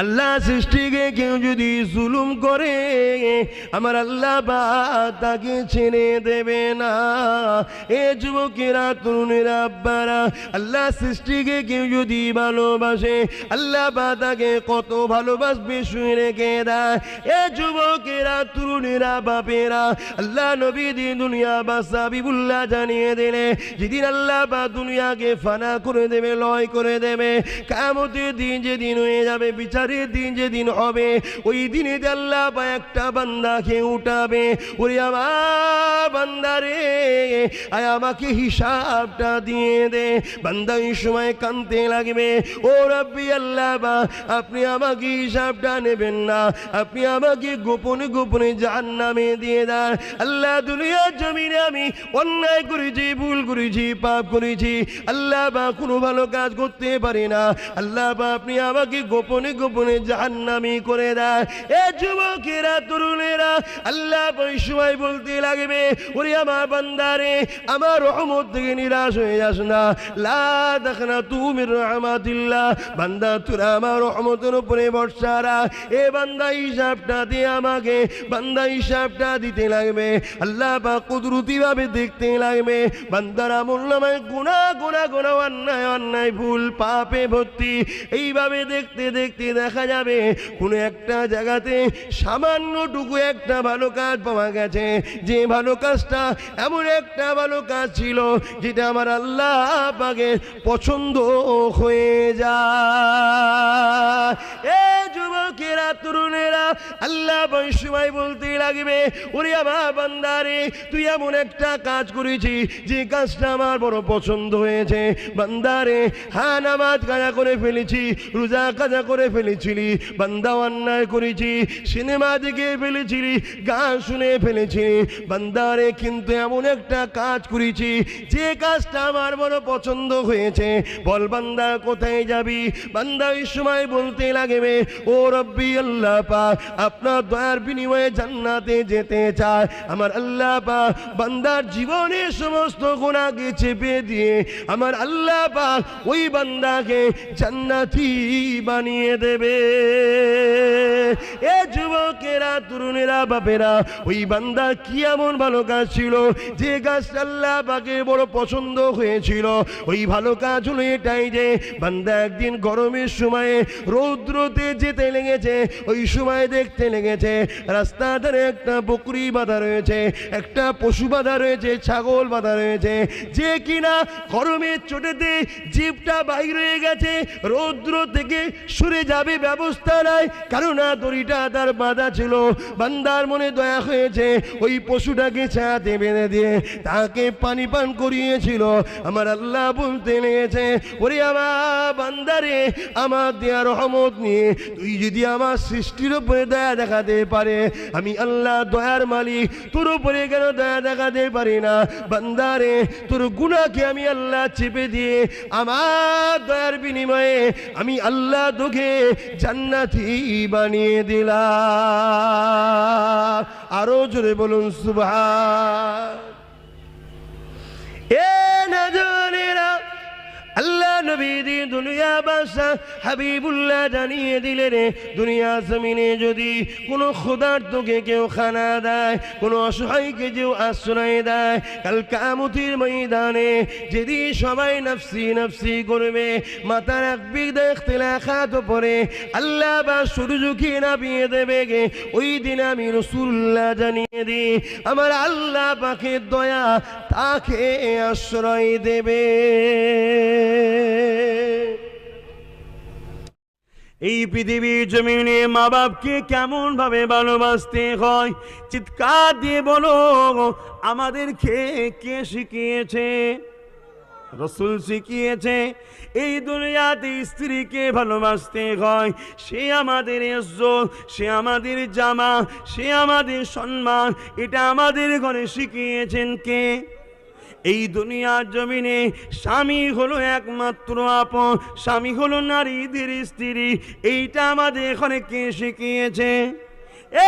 আল্লাহ সৃষ্টিকে কেউ যদি জুলুম করে, আমার আল্লাহ বা তাকে ছেড়ে দেবে না। এ যুবকেরা, তরুণেরা, আব্বারা, আল্লাহ সৃষ্টিকে কেউ যদি ভালোবাসে, আল্লাহ বা তাকে কত ভালোবাসবে শুয়ে রেখে দেয়। এ যুবকেরা, তরুণেরা, বাপেরা, আল্লাহ নবী দিন দুনিয়া বাদশা হাবিবুল্লাহ জানিয়ে দিলে, যেদিন আল্লাহ বা দুনিয়াকে ফানা করে দেবে, লয় করে দেবে, কিয়ামতের দিন যেদিন হয়ে যাবে, বিচারের দিন যেদিন হবে, ওই দিনে আল্লাহ বা একটা বান্দাকে উঠাবে। ওরে আমার বান্দারে, আয় আমাকে হিসাবটা দিয়ে দে। বান্দা এই সময় কাঁদতে লাগবে, ও রাব্বি আল্লাহ বা, আপনি আমাকে হিসাবটা নেবেন না, আপনি আমাকে গোপনে গোপনে জাহান্নামে দিয়ে দেন। আল্লাহ, দুনিয়ার জমিনে আমি অন্যায় করেছি, ভুল করেছি, পাপ করেছি, আল্লাহ বা কোনো ভালো কাজ করতে পারি না। আল্লাহ বা আপনি আমাকে গোপনে গোপনে জাহান্নামী করে দেয়। এ যুবকেরা, তরুণেরা, আল্লাহ ওই সময় বলতে লাগবে, ওরে আমার বান্দারে, আমার রহমত থেকে নিরাশ হয়ে যাস না। লা তাকনাতু মির রাহমাতিল্লাহ, বান্দা তোরা আমার রহমতের উপরে ভরসা রাখ। এ বান্দা হিসাবটা দিয়ে আমাকে, বান্দা হিসাবটা দিতে লাগবে। আল্লাহ পাক কুদরতি ভাবে দেখতে লাগবে। বান্দার আমলনামায় গুনাহ গুনাহ গুনাহ, অন্যায় অন্যায়, ভুল পাপে ভর্তি। এইভাবে দেখতে দেখতে দেখা যাবে কোনো একটা জায়গাতে সামান্যটুকু একটা ভালো কাজ পাওয়া গেছে, যে ভালো কাজটা এমন একটা ভালো কাজ ছিল যেটা আমার আল্লাহ পাকের পছন্দ হয়ে যায়। এ যুবকেরা, তরুণেরা, আল্লাহ ওই সময় বলতে লাগবে, ওরে আমার বান্দারে, তুই এমন একটা কাজ করেছিস যে কাজটা আমার বড় পছন্দ হয়েছে। বান্দারে, হ্যাঁ, নামাজ কাজা করে ফেলেছি, রোজা কাজা করে ফেলেছিলি, বান্দা অন্যায় করেছি, সিনেমা দেখে ফেলেছিলি, গান শুনে ফেলেছি বান্দারে, কিন্তু এমন একটা কাজ করেছি যে কাজটা আমার বড় পছন্দ হয়েছে। বল বান্দা কোথায় যাবি? বান্দা ওই সময় বলতে লাগবে, ও রব্বি আল্লাহ পাক, আপনার দয়ার বিনিময়ে জান্নাতে যেতে চায়। আমার আল্লাহ পাক বান্দার জীবনের সমস্ত গুনাহকে চেপে দিয়ে আমার আল্লাহ পাক ওই বান্দাকে জান্নাতি বানিয়ে দেবে। এ যুবকেরা, তরুণেরা, বাপেরা, ওই বান্দা কি এমন ভালো কাজ ছিল যে কাজটা আল্লাহ পাকের বড় পছন্দ হয়েছিল? ওই ভালো কাজ হলো এটাই যে বান্দা একদিন গরমের সময়ে রৌদ্রতে যেতে লেগেছে। ওই সময় দেখতে লেগেছে রাস্তার ধারে একটা বকরি বাঁধা রয়েছে, একটা পশু বাঁধা রয়েছে, ছাগল বাঁধা রয়েছে, যে কিনা গরমের চোটেতে জিভটা বাইর হয়ে গেছে, রৌদ্র থেকে সরে যাবে ব্যবস্থা নাই, কারণ দড়িটা তার বাঁধা ছিল। বান্দার মনে দয়া হয়েছে, ওই পশুটাকে ছায়াতে বেঁধে দিয়ে তাকে পানি পান করিয়েছিল। আমার আল্লাহ বলতে লেগেছে, ওরে আমার বান্দারে, আমার দেয়া রহমত নিয়ে তুই যদি আমার সৃষ্টির উপরে দয়া দেখাতে পারে, আমি আল্লাহ দয়ার মালিক, তোর উপরে কেন দয়া দেখাতে পারি না? বান্দারে, তোর গুনাহকে আমি আল্লাহ চেপে দিয়ে আমার দয়ার বিনিময়ে আমি আল্লাহ তোকে জান্নাতি বানিয়ে দিলাম। আরো জোরে বলুন সুবহান। এ নজরেরা, আল্লাহ নবী দি দুনিয়া বাদশা হাবিবুল্লাহ জানিয়ে দিলেন, দুনিয়া জমিনে যদি কোনো ক্ষুধার্তকে কেউ খানা দেয়, কোনো অসহায়কে কেউ আশ্রয় দেয়, কাল কিয়ামতের ময়দানে যেদিন সবাই নফসি নফসি করবে, মাথা রাখবি দেখতে লেখাত পরে আল্লাহ বা সূর্যকে নামিয়ে দেবে গে, ওই দিন আমি রাসূলুল্লাহ জানিয়ে দিই আমার আল্লাহ পাকের দয়া তাকে আশ্রয় দেবে। এই পৃথিবীর জমিনে মা বাপকে কেমন ভাবে ভালোবাসতে হয়, চিৎকার দিয়ে বলো, আমাদেরকে কে শিখিয়েছে? রাসূল শিখিয়েছে। এই দুনিয়াতে স্ত্রীকে ভালোবাসতে হয়, সে আমাদের ইজ্জত, সে আমাদের জামা, সে আমাদের সম্মান, এটা আমাদের ঘরে শিখিয়েছেন কে? এই দুনিয়ার জমিনে স্বামী হলো একমাত্র আপন, স্বামী হলো নারীদের স্ত্রী, এইটা আমাদের এখানে কে শিখিয়েছে?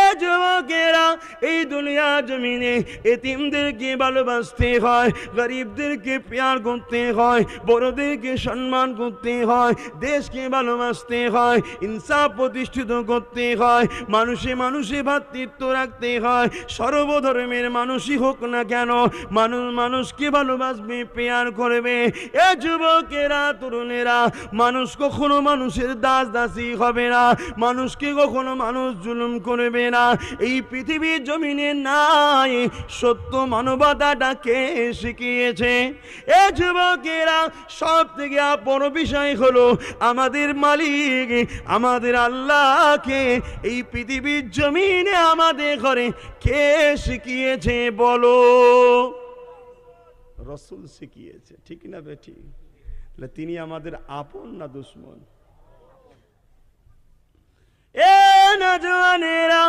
এ যুবকেরা, এই দুনিয়া জমিনে এতিমদেরকে ভালোবাসতে হয়, গরিবদেরকে প্যার করতে হয়, বড়দেরকে সম্মান করতে হয়, দেশকে ভালোবাসতে হয়, ইনসাফ প্রতিষ্ঠিত করতে হয়, মানুষে মানুষে ভ্রাতৃত্ব রাখতে হয়। সর্বধর্মের মানুষই হোক না কেন, মানুষ মানুষকে ভালোবাসবে, প্যার করবে। এ যুবকেরা, তরুণেরা, মানুষ কখনো মানুষের দাস দাসী হবে না, মানুষকে কখনো মানুষ জুলুম করবে না। এই পৃথিবীর জমিনে নাই সত্য মানবতাটাকে শিখিয়েছে। এ যুবকেরা, সব থেকে বড় বিষয় হলো আমাদের মালিক, আমাদের আল্লাহকে এই পৃথিবীর জমিনে আমাদের ঘরে কে শিখিয়েছে বলো? রাসূল শিখিয়েছে, ঠিক না বেঠিক? তিনি আমাদের আপন না দুশমন? এ নজওয়ানেরা,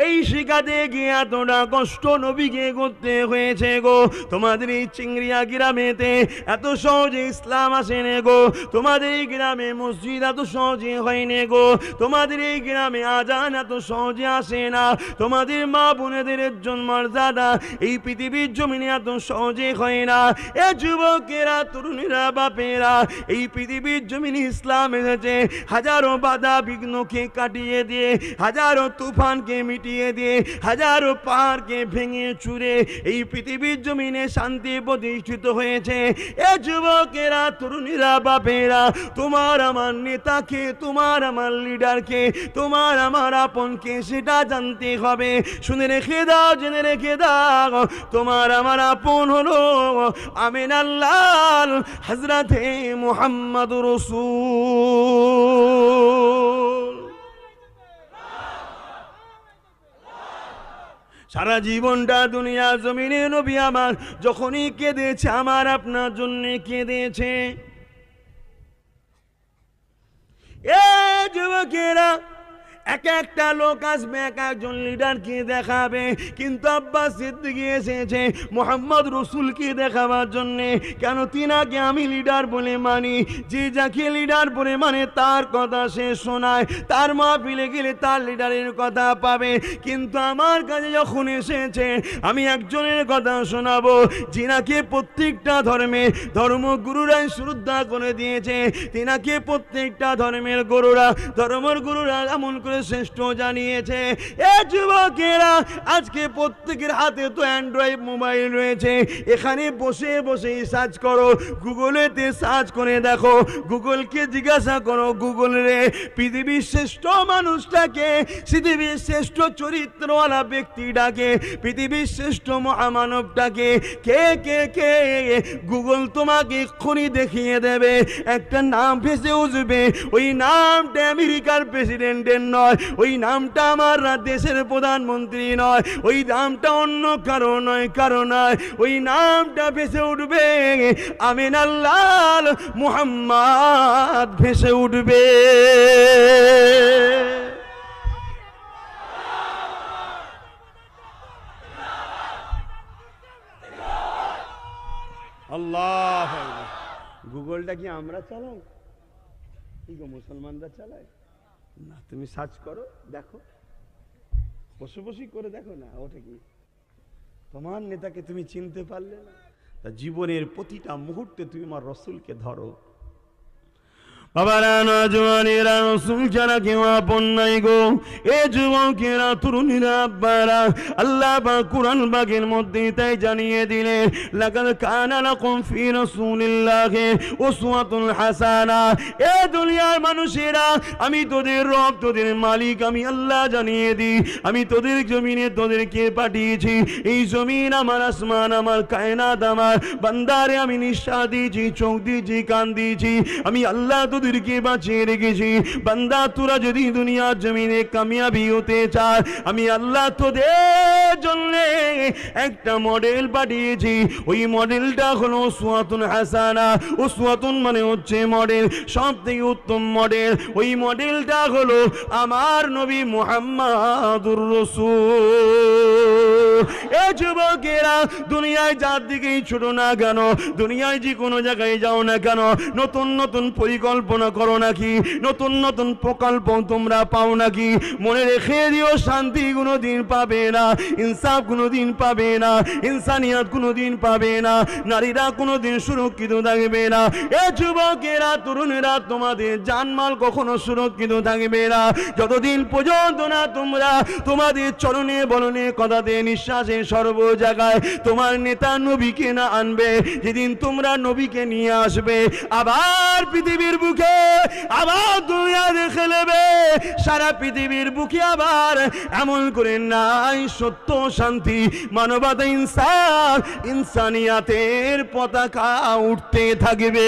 এই শিখাতে গিয়ে এতটা কষ্ট নবীকে করতে হয়েছে গো। তোমাদের এই চিংড়িয়া গ্রামেতে এত সহজে ইসলাম আসেনি গো, তোমাদের এই গ্রামে মসজিদ এত সহজে হয়নি গো, তোমাদের এই গ্রামে আজান এত সহজে আসে না, তোমাদের মা বোনেদের মর্যাদা এই পৃথিবীর জমিনে এত সহজে হয় না। এ যুবকেরা, তরুণীরা, বাপেরা, এই পৃথিবীর জমিনে ইসলাম এসেছে হাজারো বাধা বিঘ্নকে কাটিয়ে দিয়ে, হাজারো তুফানকে মিটিয়ে দিয়ে, হাজারো পাহাড়কে ভেঙে চুরে এই পৃথিবীর জমিনে শান্তি প্রতিষ্ঠিত হয়েছে। এ যুবকেরা, তরুণীরা, বাপেরা, তোমার আমার নেতাকে, তোমার আমার লিডারকে, তোমার আমার আপনকে সেটা জানতে হবে। শুনে রেখে দাও, জেনে রেখে দাও, তোমার আমার আপন হলো আমিনাল্লাহ হযরতে মুহাম্মদুর রাসূল। সারা জীবনটা দুনিয়া জমিনে নবী আমার যখনই কেঁদেছে, আমার আপনার জন্য কেঁদেছে। এ যুবকেরা, এক একটা লোক আসবে, এক একজন লিডারকে দেখাবে, কিন্তু আব্বাস সিদ্দিকী এসেছে মোহাম্মদ রসুলকে দেখাবার জন্যে। কেন? তিনাকে আমি লিডার বলে মানি। যে যাকে লিডার বলে মানে তার কথা সে শোনায়, তার মাহফিলে গেলে তার লিডারের কথা পাবে। কিন্তু আমার কাছে যখন এসেছে, আমি একজনের কথা শোনাবো, যিনাকে প্রত্যেকটা ধর্মগুরুরাই শ্রদ্ধা করে দিয়েছে। তিনাকে প্রত্যেকটা ধর্মের গুরুরা এমন করে শ্রেষ্ঠ জানিয়েছে। এ যুবকেরা, আজকে প্রত্যেকের হাতে তো অ্যান্ড্রয়েড মোবাইল রয়েছে। এখানে বসে বসে সার্চ করো, গুগলেতে সার্চ করে দেখো, গুগলকে জিজ্ঞাসা করো, গুগল রে পৃথিবীর শ্রেষ্ঠ মানুষটাকে, পৃথিবীর শ্রেষ্ঠ চরিত্রওয়ালা ব্যক্তিটাকে, পৃথিবীর শ্রেষ্ঠ মহামানবটাকে কে কে কে, গুগল তোমাকে এক্ষুনি দেখিয়ে দেবে। একটা নাম ভেসে উঠবে, ওই নামটা আমেরিকার প্রেসিডেন্টের নয়, ওই নামটা আমার দেশের প্রধানমন্ত্রী নয়, ওই নামটা অন্য কারো নয়, ওই নামটা ভেসে উঠবে আমিনাল্লাহ মুহাম্মদ ভেসে উঠবে। আল্লাহ, গুগলটা কি আমরা চালাই? কি গো, মুসলমানরা চালায় না? তুমি সার্চ করো, দেখো, বসে বসে করে দেখো না, ওটা কি তোমার নেতাকে তুমি চিনতে পারলে না? তা জীবনের প্রতিটা মুহূর্তে তুমি আমার রসুলকে ধরো। বাবারা, নওজওয়ানেরা, রসুল ছাড়া কেউ আপন নাই গো। এ যুবকেরা, তরুণীরা, আব্বারা, আল্লাহ পাক কুরআন পাকের মধ্যে তাই জানিয়ে দিলে, লাকাদ কানা লাকুম ফি রাসূলিল্লাহি উসওয়াতুন হাসানা। এ দুনিয়ার মানুষেরা, আমি তোদের রব, তোদের মালিক, আমি আল্লাহ জানিয়ে দিই, আমি তোদের জমিনে তোদেরকে পাঠিয়েছি। এই জমিন আমার, আসমান আমার, কায়নাত আমার। বান্দারে আমি নিঃশ্বাস দিয়েছি, চোখ দিয়েছি, কান দিয়েছি, আমি আল্লাহ তোদেরকে বাঁচিয়ে রেখেছি। বান্দা, তোরা যদি দুনিয়ার জমিনে কামিয়াবি হতে চাস, আমি আল্লাহ তোদের জন্য একটা মডেল পাঠিয়েছি। ওই মডেলটা হলো উসওয়াতুন হাসানা। উসওয়াতুন মানে হচ্ছে মডেল, সব থেকে উত্তম মডেল। ওই মডেলটা হলো আমার নবী মুহাম্মাদুর রাসূল। এ যুবকেরা, দুনিয়ায় যার দিকেই ছোট না কেন, দুনিয়ায় যে কোনো জায়গায় যাও না কেন, নতুন নতুন পরিকল্পনা করো নাকি, নতুন নতুন প্রকল্প তোমরা পাও নাকি, মনে রেখে দিও, শান্তি কোনোদিন পাবে না, ইনসাফ কোনোদিন পাবে না, ইনসানিয়ত কোনোদিন পাবে না, নারীরা কোনোদিন সুরক্ষিত থাকবে না। এ যুবকেরা, তরুণেরা, তোমাদের জানমাল কখনো সুরক্ষিত থাকবে না যতদিন পর্যন্ত না তোমরা তোমাদের চরণে বলনে কথাতে নিঃশ্বাসে সর্ব জায়গায় তোমার নেতা নবীকে না আনবে। যেদিন তোমরা নবীকে নিয়ে আসবে, আবার পৃথিবীর বুকে, আবার দুনিয়া দেখে নেবে, সারা পৃথিবীর বুকে আবার এমন করে নাই সত্য, শান্তি, মানবতা, ইনসাফ, ইনসানিয়াতের পতাকা উঠতে থাকবে।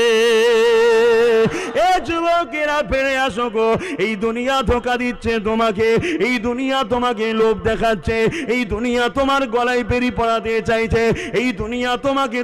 এ যুবকেরা, ফিরে আসো গো। এই দুনিয়া ধোঁকা দিচ্ছে তোমাকে, এই দুনিয়া তোমাকে লোভ দেখাচ্ছে, এই দুনিয়া তোমার গলায় বেরি পড়াতে চাইছে, এই দুনিয়া তোমাকে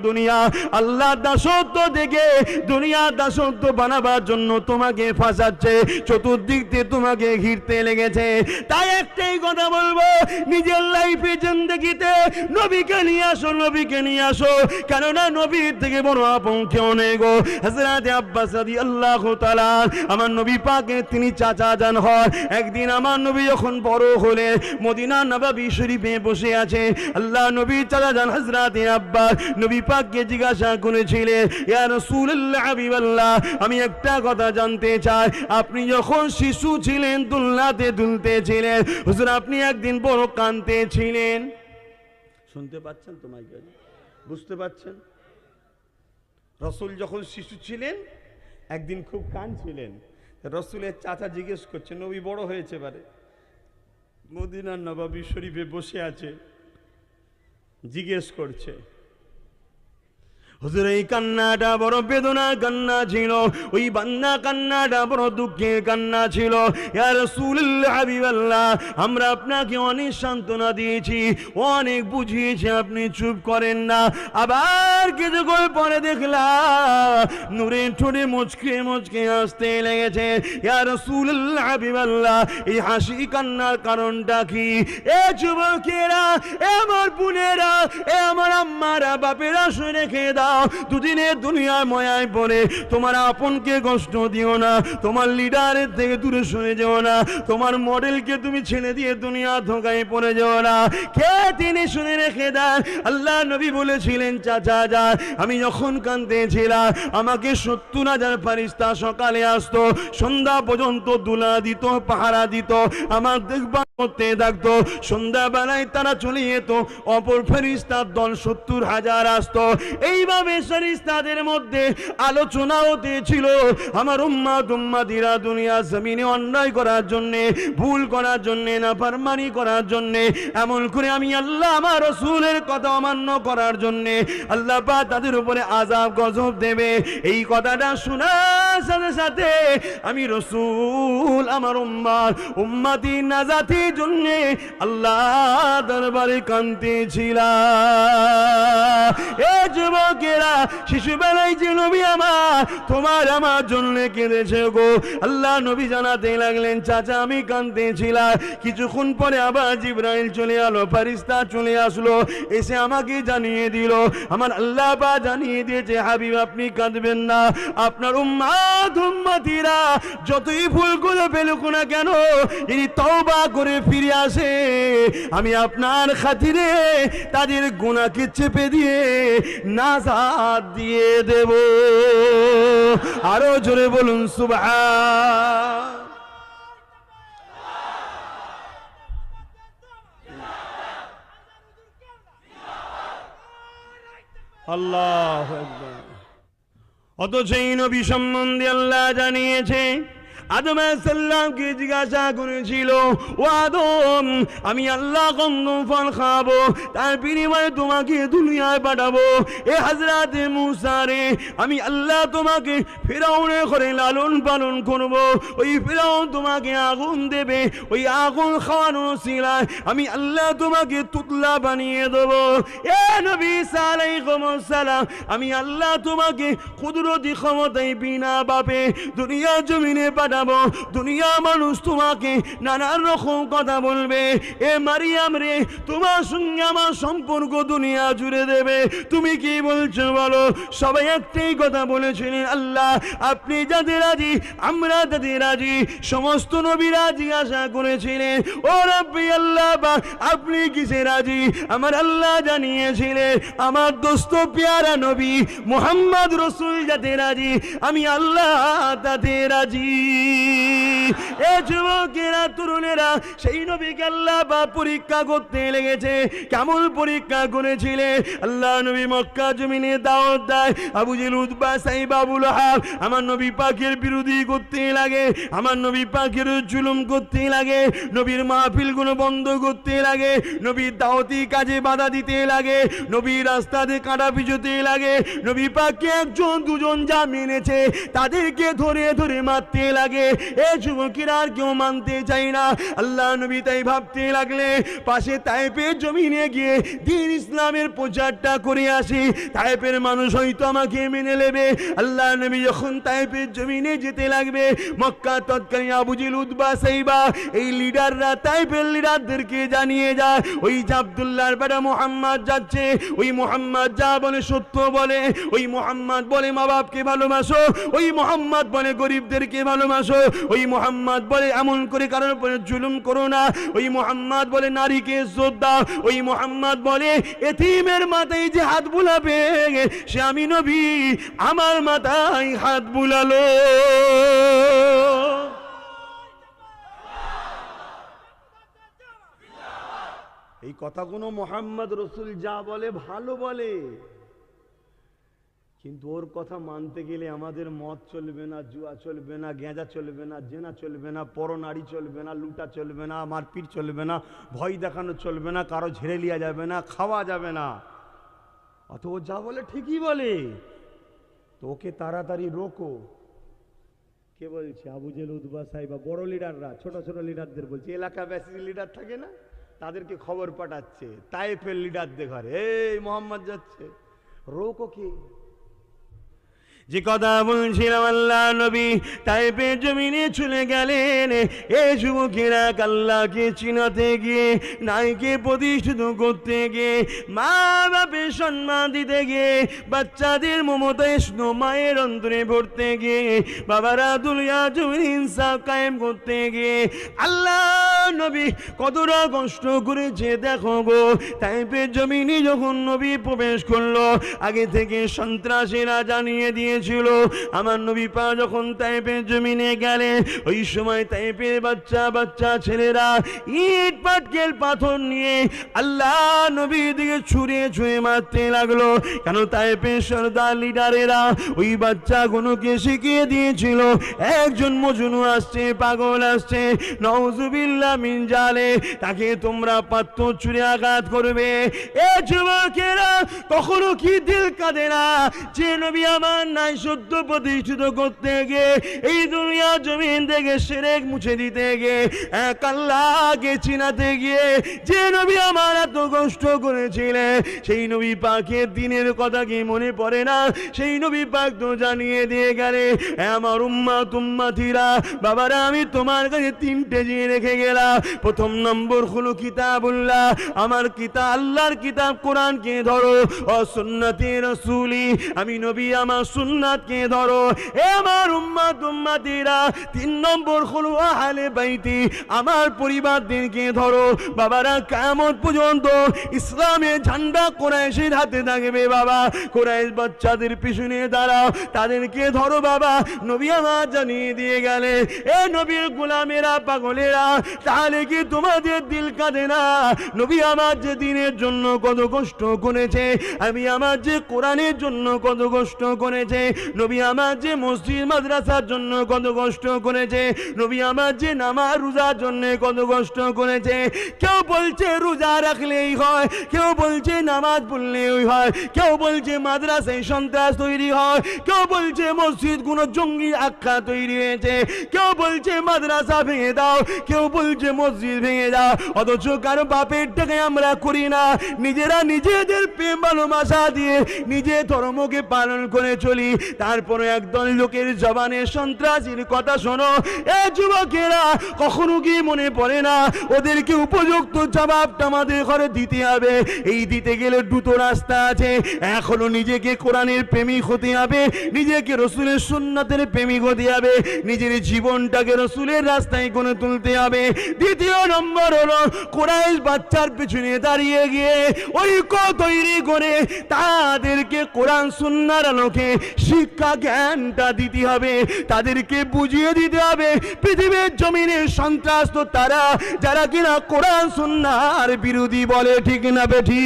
দুনিয়া আল্লাহ দাসত্ব থেকে দুনিয়া দাসত্ব বানাবার জন্য তোমাকে ফাঁসাচ্ছে, চতুর্দিক দিয়ে তোমাকে ঘিরতে লেগেছে। তাই একটাই কথা বলবো, নিজের লাইফে জিন্দেগিতে নবীকে নিয়ে আসো, নবীকে নিয়ে আসো। কেননা নবীর থেকে বড় আপন কেউ নেই গো। হযরত আব্বাস রাদিয়াল্লাহু তাআলা, আমার নবী পাকের তিনি চাচা জান হয়। একদিন আমার নবী যখন বড় হলে মদিনা নববী শরীফে বসে আছে, আল্লাহ নবী চাচা জান হযরত আব্বাস নবী পাককে জিজ্ঞাসা করেছিলেন, ইয়া রাসূলুল্লাহ, হাবিবাল্লাহ, আমি একটা কথা জানতে চাই, আপনি যখন শিশু ছিলেন, দুলনাতে দুলতেছিলেন, হুজুর আপনি একদিন বড় কাঁদতেছিলেন। শুনতে পাচ্ছেন? তোমায় বুঝতে পাচ্ছেন? রসুল যখন শিশু ছিলেন একদিন খুব কাঁদছিলেন। রসুলের চাচা জিজ্ঞেস করছে, নবী বড় হয়েছে বারে, মদিনার নববী শরীফে বসে আছে, জিজ্ঞেস করছে, হুজুর এই কান্নাটা বড় বেদনার কান্না ছিল, ওই বান্না কান্নাটা বড় দুঃখের কান্না ছিল। ইয়া রাসূলুল্লাহ হাবিবাল্লাহ, আমরা আপনাকে অনেক সান্ত্বনা দিয়েছি, অনেক বুঝিয়েছি, আপনি চুপ করেন না। আবার কিছুক্ষণ পরে দেখলাম নূরের ঠোঁটে মুচকে মুচকে আসতে লেগেছে। ইয়া রাসূলুল্লাহ হাবিবাল্লাহ, এই হাসি কান্নার কারণটা কি? এ যুবকেরা, এ আমার বোনেরা, এ আমার আম্মারা, বাপেরা, শুনে রেখে দাও, দুদিনের দুনিয়ার ময়ায় পড়ে তোমার আপনকে কষ্ট দিও না, তোমার লিডারের থেকে দূরে সরে যেও না, তোমার মডেলকে তুমি ছেড়ে দিয়ে দুনিয়া ধোঁকায় পড়ে যেও না। কে তিনি? শুনে রেখে দেন, আল্লাহ নবী বলেছিলেন, চাচা যা, আমি যখন কাঁদতেছিলাম আমাকে 70,000 ফেরেশতা সকালে আসতো, সন্ধ্যা পর্যন্ত দুলা দিত, পাহারা দিত, আমার দেখভাল করতে থাকতো। সন্ধ্যাবেলায় তারা চলে যেত, অপর ফেরেশতার দল 70,000 আসতো। এইভাবে ফেরেশতাদের মধ্যে আলোচনা হতেছিল আমার উম্মত উম্মতিরা দুনিয়া জমিনে অন্যায় করার জন্যে, ভুল করার জন্যে, নাফরমানি করার জন্যে, এমন করে আমি আল্লাহ আমার রাসূলের কথা অমান্য করার জন্যে আল্লাহ পাক তাদের উপরে আযাব গজব দেবে। এই কথাটা শোনার সাথে সাথে আমি রাসূল আমার উম্মতি নাজাতের জন্যে আল্লাহ দরবারে কাঁদতেছিলাম। এ যুবকেরা, শিশুবেলায় যে নবী আমার তোমার আমার জন্য কেঁদেছে গো। আল্লাহ নবী জানাতে লাগলেন, চাচা আমি কাঁদতেছিলাম। কিছুক্ষণ পরে আবার জিবরাইল চলে এলো, ফেরেশতা চলে আসলো, এসে আমাকে জানিয়ে দিল, আমার আল্লাহ পাক জানিয়ে দিয়েছে, হাবিব আপনি কাঁদবেন না, আপনার উম্মত উম্মতিরা যতই ভুল করে ফেলুক না কেন, যদি তওবা করে ফিরে আসে, আমি আপনার খাতিরে তাদের গুনাহকে চেপে দিয়ে নাজাত দিয়ে দেব। আরো জোরে বলুন সুবহান। আল্লাহু আকবার। অথচ এই নবী সম্বন্ধে আল্লাহ জানিয়েছে, আদম আলাইহিস সালামকে জিজ্ঞাসা করেছিল, ও আদম, আমি আল্লাহ কোন ফল খাবো তার বিনিময়ে তোমাকে দুনিয়ায় পাঠাবো? এ হযরত মূসা রে, আমি আল্লাহ তোমাকে ফিরাউনের ঘরে লালন পালন করব, ওই ফিরাউন তোমাকে আগুন দেবে, ওই আগুন খাওয়ানোর সিলায় আমি আল্লাহ তোমাকে তুতলা বানিয়ে দেব। এ নবী ঈসা আলাইহিস সালাম, আমি আল্লাহ তোমাকে কুদরতি ক্ষমতায় বিনা বাপে দুনিয়া জমিনে পাঠাবো। দুনিয়া মানুষ তোমাকে নানান রকম কথা বলবে, এ মারিয়াম রে, তোমার সঙ্গে আমার সম্পর্ক দুনিয়া জুড়ে দেবে। তুমি কি বলছো বলো? সবাই একটাই কথা বলেছিলেন, আল্লাহ আপনি যাতে রাজি আমরা তাতে রাজি। সমস্ত নবীরা জিজ্ঞাসা করেছিলেন, ও রাব্বি আল্লাহ পাক আপনি কিসে রাজি? আমার আল্লাহ জানিয়েছিলেন, আমার দোস্ত পেয়ারা নবী মুহাম্মদ রাসূল যাতে রাজি, আমি আল্লাহ তাতে রাজি। এ যুবকেরা, তরুণেরা, সেই নবীকে আল্লাহ পাক পরীক্ষা করতে লেগেছে। কেমন পরীক্ষা করেছিলেন? আল্লাহ নবী মক্কা জমিনে দাওয়াত দেয়, আবু জেহেল, উতবা, সাইবা, আবু লাহাব আমার নবী পাকের বিরোধী করতে লাগে, আমার নবী পাকের জুলুম করতে লাগে, নবীর মাহফিলগুলো বন্ধ করতে লাগে, নবীর দাওয়াতি কাজে বাধা দিতে লাগে, নবীর রাস্তাতে কাঁটা পিছুতে লাগে, নবী পাককে একজন দুজন যা মেনেছে তাদেরকে ধরে ধরে মারতে লাগে। এ যুবকেরা আর কেউ মানতে চাই না। আল্লাহ নবী তাই ভাবতে লাগলে, পাশে তায়েফের জমিনে গিয়ে দ্বীন ইসলামের প্রচারটা করে আসি, তায়েফের মানুষ হয়তো আমাকে মেনে নেবে। আল্লাহ নবী যখন তায়েফের জমিনে যেতে লাগবে, মক্কা তৎকালীন আবু জেহেল, উতবা, সাইবা এই লিডাররা তায়েফের লিডারদেরকে জানিয়ে যায়, ওই যে আব্দুল্লাহর বেটা মুহাম্মদ যাচ্ছে, ওই মুহাম্মদ যা বলে সত্য বলে, ওই মুহাম্মদ বলে মা বাপকে ভালোবাসো, ওই মুহাম্মদ বলে গরিবদেরকে ভালোবাসো, ওই মুহাম্মদ বলে এমন করে কারোর উপরে জুলুম করো না, ওই মুহাম্মদ বলে নারীকে ইজ্জত দাও, ওই মুহাম্মদ বলে এতিমের মাথায় যে হাত বুলাবে সে আমি নবী আমার মাথায় হাত বুলালো। এই কথাগুলো মুহাম্মদ রাসূল যা বলে ভালো বলে, কিন্তু ওর কথা মানতে গেলে আমাদের মদ চলবে না, জুয়া চলবে না, গেঁজা চলবে না, জেনা চলবে না, পরনারী চলবে না, লুটা চলবে না, মারপিট চলবে না, ভয় দেখানো চলবে না, কারো ঝেড়ে লিয়া যাবে না, খাওয়া যাবে না। অত ও যা বলে ঠিকই বলে, তোকে তাড়াতাড়ি রোকো। কে বলছে? আবু জেল, উতবা সাহেব বা বড় লিডাররা ছোট ছোট লিডারদের বলছে, এলাকা বেশি লিডার থাকে না, তাদেরকে খবর পাঠাচ্ছে তাইফের লিডারদের ঘরে, এই মোহাম্মদ যাচ্ছে, রোকো কি? যে কথা বলছিলাম, আল্লাহ নবী তাইফের জমিনে চলে গেলেন। এই যুবকেরা আল্লাহকে চিনাতে গিয়ে, নাইকে প্রতিষ্ঠিত করতে গিয়ে, মা বাপের সম্মান দিতে গিয়ে, বাচ্চাদের মমতায় স্নো মায়ের অন্তরে ভরতে গিয়ে, বাবারা দুনিয়া জমিন ইনসাফ কায়েম করতে গিয়ে আল্লাহ নবী কতটা কষ্ট করেছে দেখো গো। তাইফের জমিনে যখন নবী প্রবেশ করলো, আগে থেকে সন্ত্রাসীরা জানিয়ে দিয়ে ছিল আমার নবী পা যখন তাইফের জমিনে গেলেন, ওই সময় তাইফের বাচ্চা বাচ্চা ছেলেরা ইট পাটকেল পাথর নিয়ে আল্লাহ নবীর দিকে ছুঁড়ে ছুঁড়ে মারতে লাগলো। কেন? তাইফের সর্দার লিডারেরা ওই বাচ্চাগুলোকে শিখিয়ে দিয়েছিল, একজন মজনু আসছে, পাগল আসছে, নাউজুবিল্লাহ মিন জালে, তাকে তোমরা পাথর ছুঁড়ে আঘাত করবে। এ যুবকেরা কখনো কি দিল কাঁদে না যে নবী আমার নাই সত্য প্রতিষ্ঠিত করতে গিয়ে, এই দুনিয়া জমিন থেকে শিরক মুছে দিতে গিয়ে, এক আল্লাহকে চিনাতে গিয়ে যে নবী আমার এত কষ্ট করেছিলেন, সেই নবী পাকের দিনের কথা কি মনে পড়ে না? সেই নবী পাক তো জানিয়ে দিয়ে গেলে, আমার উম্মাত উম্মাতিরা, বাবারা আমি তোমার কাছে তিনটে জিনিস রেখে গেলাম। প্রথম নম্বর হলো কিতাবুল্লাহ, আমার কিতাব, আল্লাহর কিতাব কোরআনকে ধরো, ও সুন্নতে রাসূলি, আমি নবী আমার সুন্নাতকে ধরো। এ আমার উম্মাত উম্মাতিরা, তিন নম্বর হলো আহলে বাইতি, আমার পরিবারদেরকে ধরো। বাবারা কিয়ামত পর্যন্ত ইসলামের ঝান্ডা কুরাইশের হাতে থাকবে বাবা, কুরাইশ বাচ্চাদের পিছনে দাঁড়াও, তাদেরকে ধরো বাবা। নবী আমার জানিয়ে দিয়ে গেলে, এ নবীর গোলামেরা, পাগলেরা, তাহলে কি তোমাদের দিল কাঁদে না? নবী আমার যে দিনের জন্য কত কষ্ট করেছে, আমি আমার যে কোরআনের জন্য কত কষ্ট করেছে, নবী আমার যে মসজিদ মাদ্রাসার জন্য কত কষ্ট করেছে, নবী আমার যে নামাজ রোজার জন্য কত কষ্ট করেছে। কেউ বলছে রোজা রাখলেই হয়, কেউ বলছে নামাজ পড়লেই হয়, কেউ বলছে মাদ্রাসায় সন্ত্রাস তৈরি হয়, কেউ বলছে মসজিদ কোনো জঙ্গি আখ্যা তৈরি হয়েছে, কেউ বলছে মাদ্রাসা ভেঙে দাও, কেউ বলছে মসজিদ ভেঙে দাও। অথচ কারো বাপের টাকায় আমরা করি না, নিজেরা নিজেদের প্রেম ভালোবাসা দিয়ে নিজে ধর্মকে পালন করে চলি। তারপরে একদল লোকের জবানে সন্ত্রাসীর কথা শোনো। এ যুবকেরা কখনো কি মনে পড়ে না, ওদেরকে উপযুক্ত জবাবটা আমাদের ঘরে দিতে হবে। এই দিতে গেলে দুটো রাস্তা আছে, এক হলো নিজেকে কোরআনের প্রেমিক হতে হবে, নিজেকে রসুলের সুন্নাতের প্রেমিক হতে হবে, নিজের জীবনটাকে রসুলের রাস্তায় গড়ে তুলতে হবে। দ্বিতীয় নম্বর হলো কুরাইশ বাচ্চার পিছনে দাঁড়িয়ে গিয়ে ঐক্য তৈরি করে তাদেরকে কোরআন সুন্নাহর আলোকে শিক্ষা জ্ঞানটা দিতে হবে, তাদেরকে বুঝিয়ে দিতে হবে পৃথিবীর জমিনের সন্ত্রাস তো তারা যারা কিনা কোরআন সুন্নাহর বিরোধী বলে, ঠিক না বেঠি?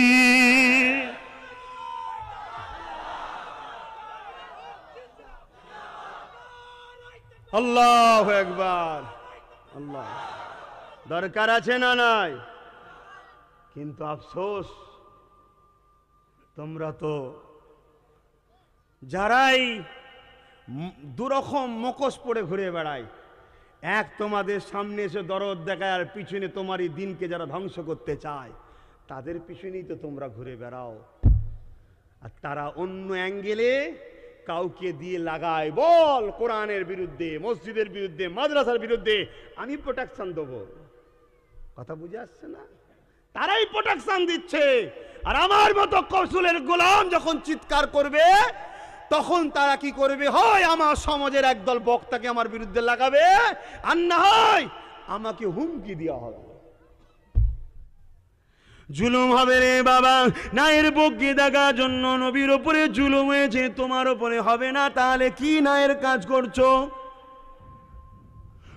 আল্লাহু আকবার। আল্লাহ দরকার আছে না নাই? কিন্তু আফসোস, তোমরা তো যারাই দুরকম মুখোশ পড়ে ঘুরে বেড়ায়, এক তোমাদের সামনে এসে দরদ দেখায়, আর পিছনে তোমারই দিনকে যারা ধ্বংস করতে চায় তাদের পিছনেই তো তোমরা ঘুরে বেড়াও। আর তারা অন্য অ্যাঙ্গেলে কাউকে দিয়ে লাগায়, বল কোরআনের বিরুদ্ধে, মসজিদের বিরুদ্ধে, মাদ্রাসার বিরুদ্ধে আমি প্রোটেকশন দেবো। কথা বুঝে আসছে না? তারাই প্রোটেকশন দিচ্ছে। আর আমার মতো কৌশলের গোলাম যখন চিৎকার করবে, তখন তারা কি করবে? হয় আমার সমাজের একদল বক্তাকে আমার বিরুদ্ধে লাগাবে, আর না হয় আমাকে হুমকি দেওয়া হবে, জুলুম হবে রে বাবা। নায়ের বককে দেখার জন্য নবীর উপরে জুলুম হয়েছে, তোমার উপরে হবে না, তাহলে কি নায়ের কাজ করছো?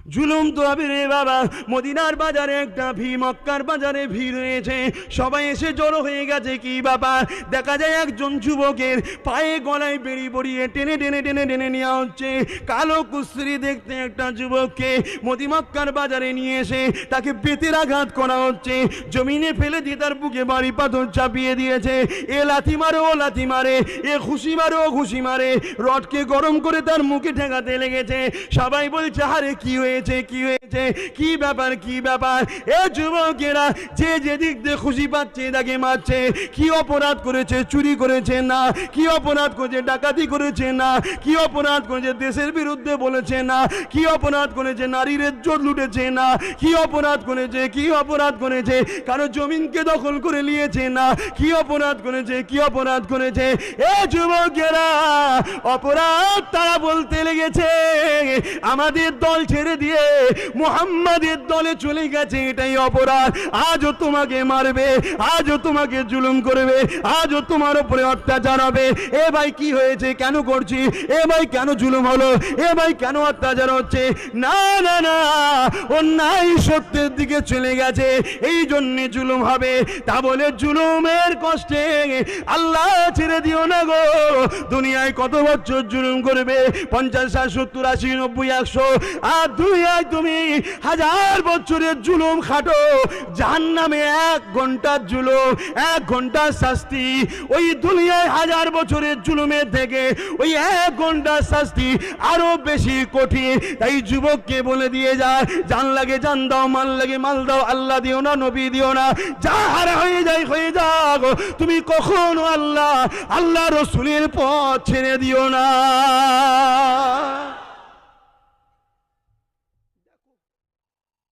জুলুম তো হবে রে বাবা। মদিনার বাজারে একটা ভিড়, মক্কার বাজারে ভিড় হয়েছে, সবাই এসে জড়ো হয়ে গেছে। কি ব্যাপার? দেখা যায় একজন যুবকের পায়ে গলায় বেড়ি পড়িয়ে টেনে টেনে টেনে টেনে নেওয়া হচ্ছে। কালো কুস্রি দেখতে একটা যুবককে মক্কার বাজারে নিয়ে এসে তাকে বেতের আঘাত করা হচ্ছে, জমিনে ফেলে দিয়ে তার বুকে বাড়ি পাথর চাপিয়ে দিয়েছে। এ লাথি মারে, ও লাথি মারে, এ খুশি মারে, ও খুশি মারে, রডকে গরম করে তার মুখে ঠেকাতে লেগেছে। সবাই বলছে আরে কি হয়েছে, কি হয়েছে, কি ব্যাপার, কি ব্যাপার? এ যুবকেরা যে যেদিক দিয়ে খুশি পাচ্ছে তাকে মারছে। কি অপরাধ করেছে? চুরি করেছে না। কি অপরাধ করেছে? ডাকাতি করেছে না। কি অপরাধ করেছে? দেশের বিরুদ্ধে বলেছে না। কি অপরাধ করেছে? নারীর ইজ্জত লুটেছে না। কি অপরাধ করেছে? কি অপরাধ করেছে? কারো জমিনকে দখল করে নিয়েছে না। কি অপরাধ করেছে? কি অপরাধ করেছে? এ যুবকেরা অপরাধ তারা বলতে লেগেছে আমাদের দল ছেড়ে দিয়ে মুহাম্মাদের দলে চলে গেছে, এটাই অপরাধ। আজও তোমাকে মারবে, আজও তোমাকে জুলুম করবে, আজও তোমার উপরে অত্যাচার হবে। এ ভাই কি হয়েছে? কেন করছি? এ ভাই কেন জুলুম হলো? এ ভাই কেন অত্যাচার হচ্ছে? না না না, অন্যায় সত্যের দিকে চলে গেছে, এই জন্য জুলুম হবে। তা বলে জুলুমের কষ্টে আল্লাহ ছেড়ে দিও না গো। দুনিয়ায় কত বছর জুলুম করবে? 50, 60, 70, 80, 90, 100, আর দুনিয়ায় তুমি 1000 বছরের জুলুম খাটো। জাহান্নামে 1 ঘন্টার জুলুম, 1 ঘন্টার শাস্তি। ওই দুনিয়ায় 1000 বছরের জুলুমের থেকে ওই 1 ঘন্টার শাস্তি আরো বেশি কঠিন। তাই যুবককে বলে দিয়ে যায়, জান লাগে জান দাও, মাল লাগে মাল দাও, আল্লাহ দিও না, নবী দিও না, যা হারা হয়ে যায় হয়ে যাও, তুমি কখনো আল্লাহ রসুলের পথ ছেড়ে দিও না।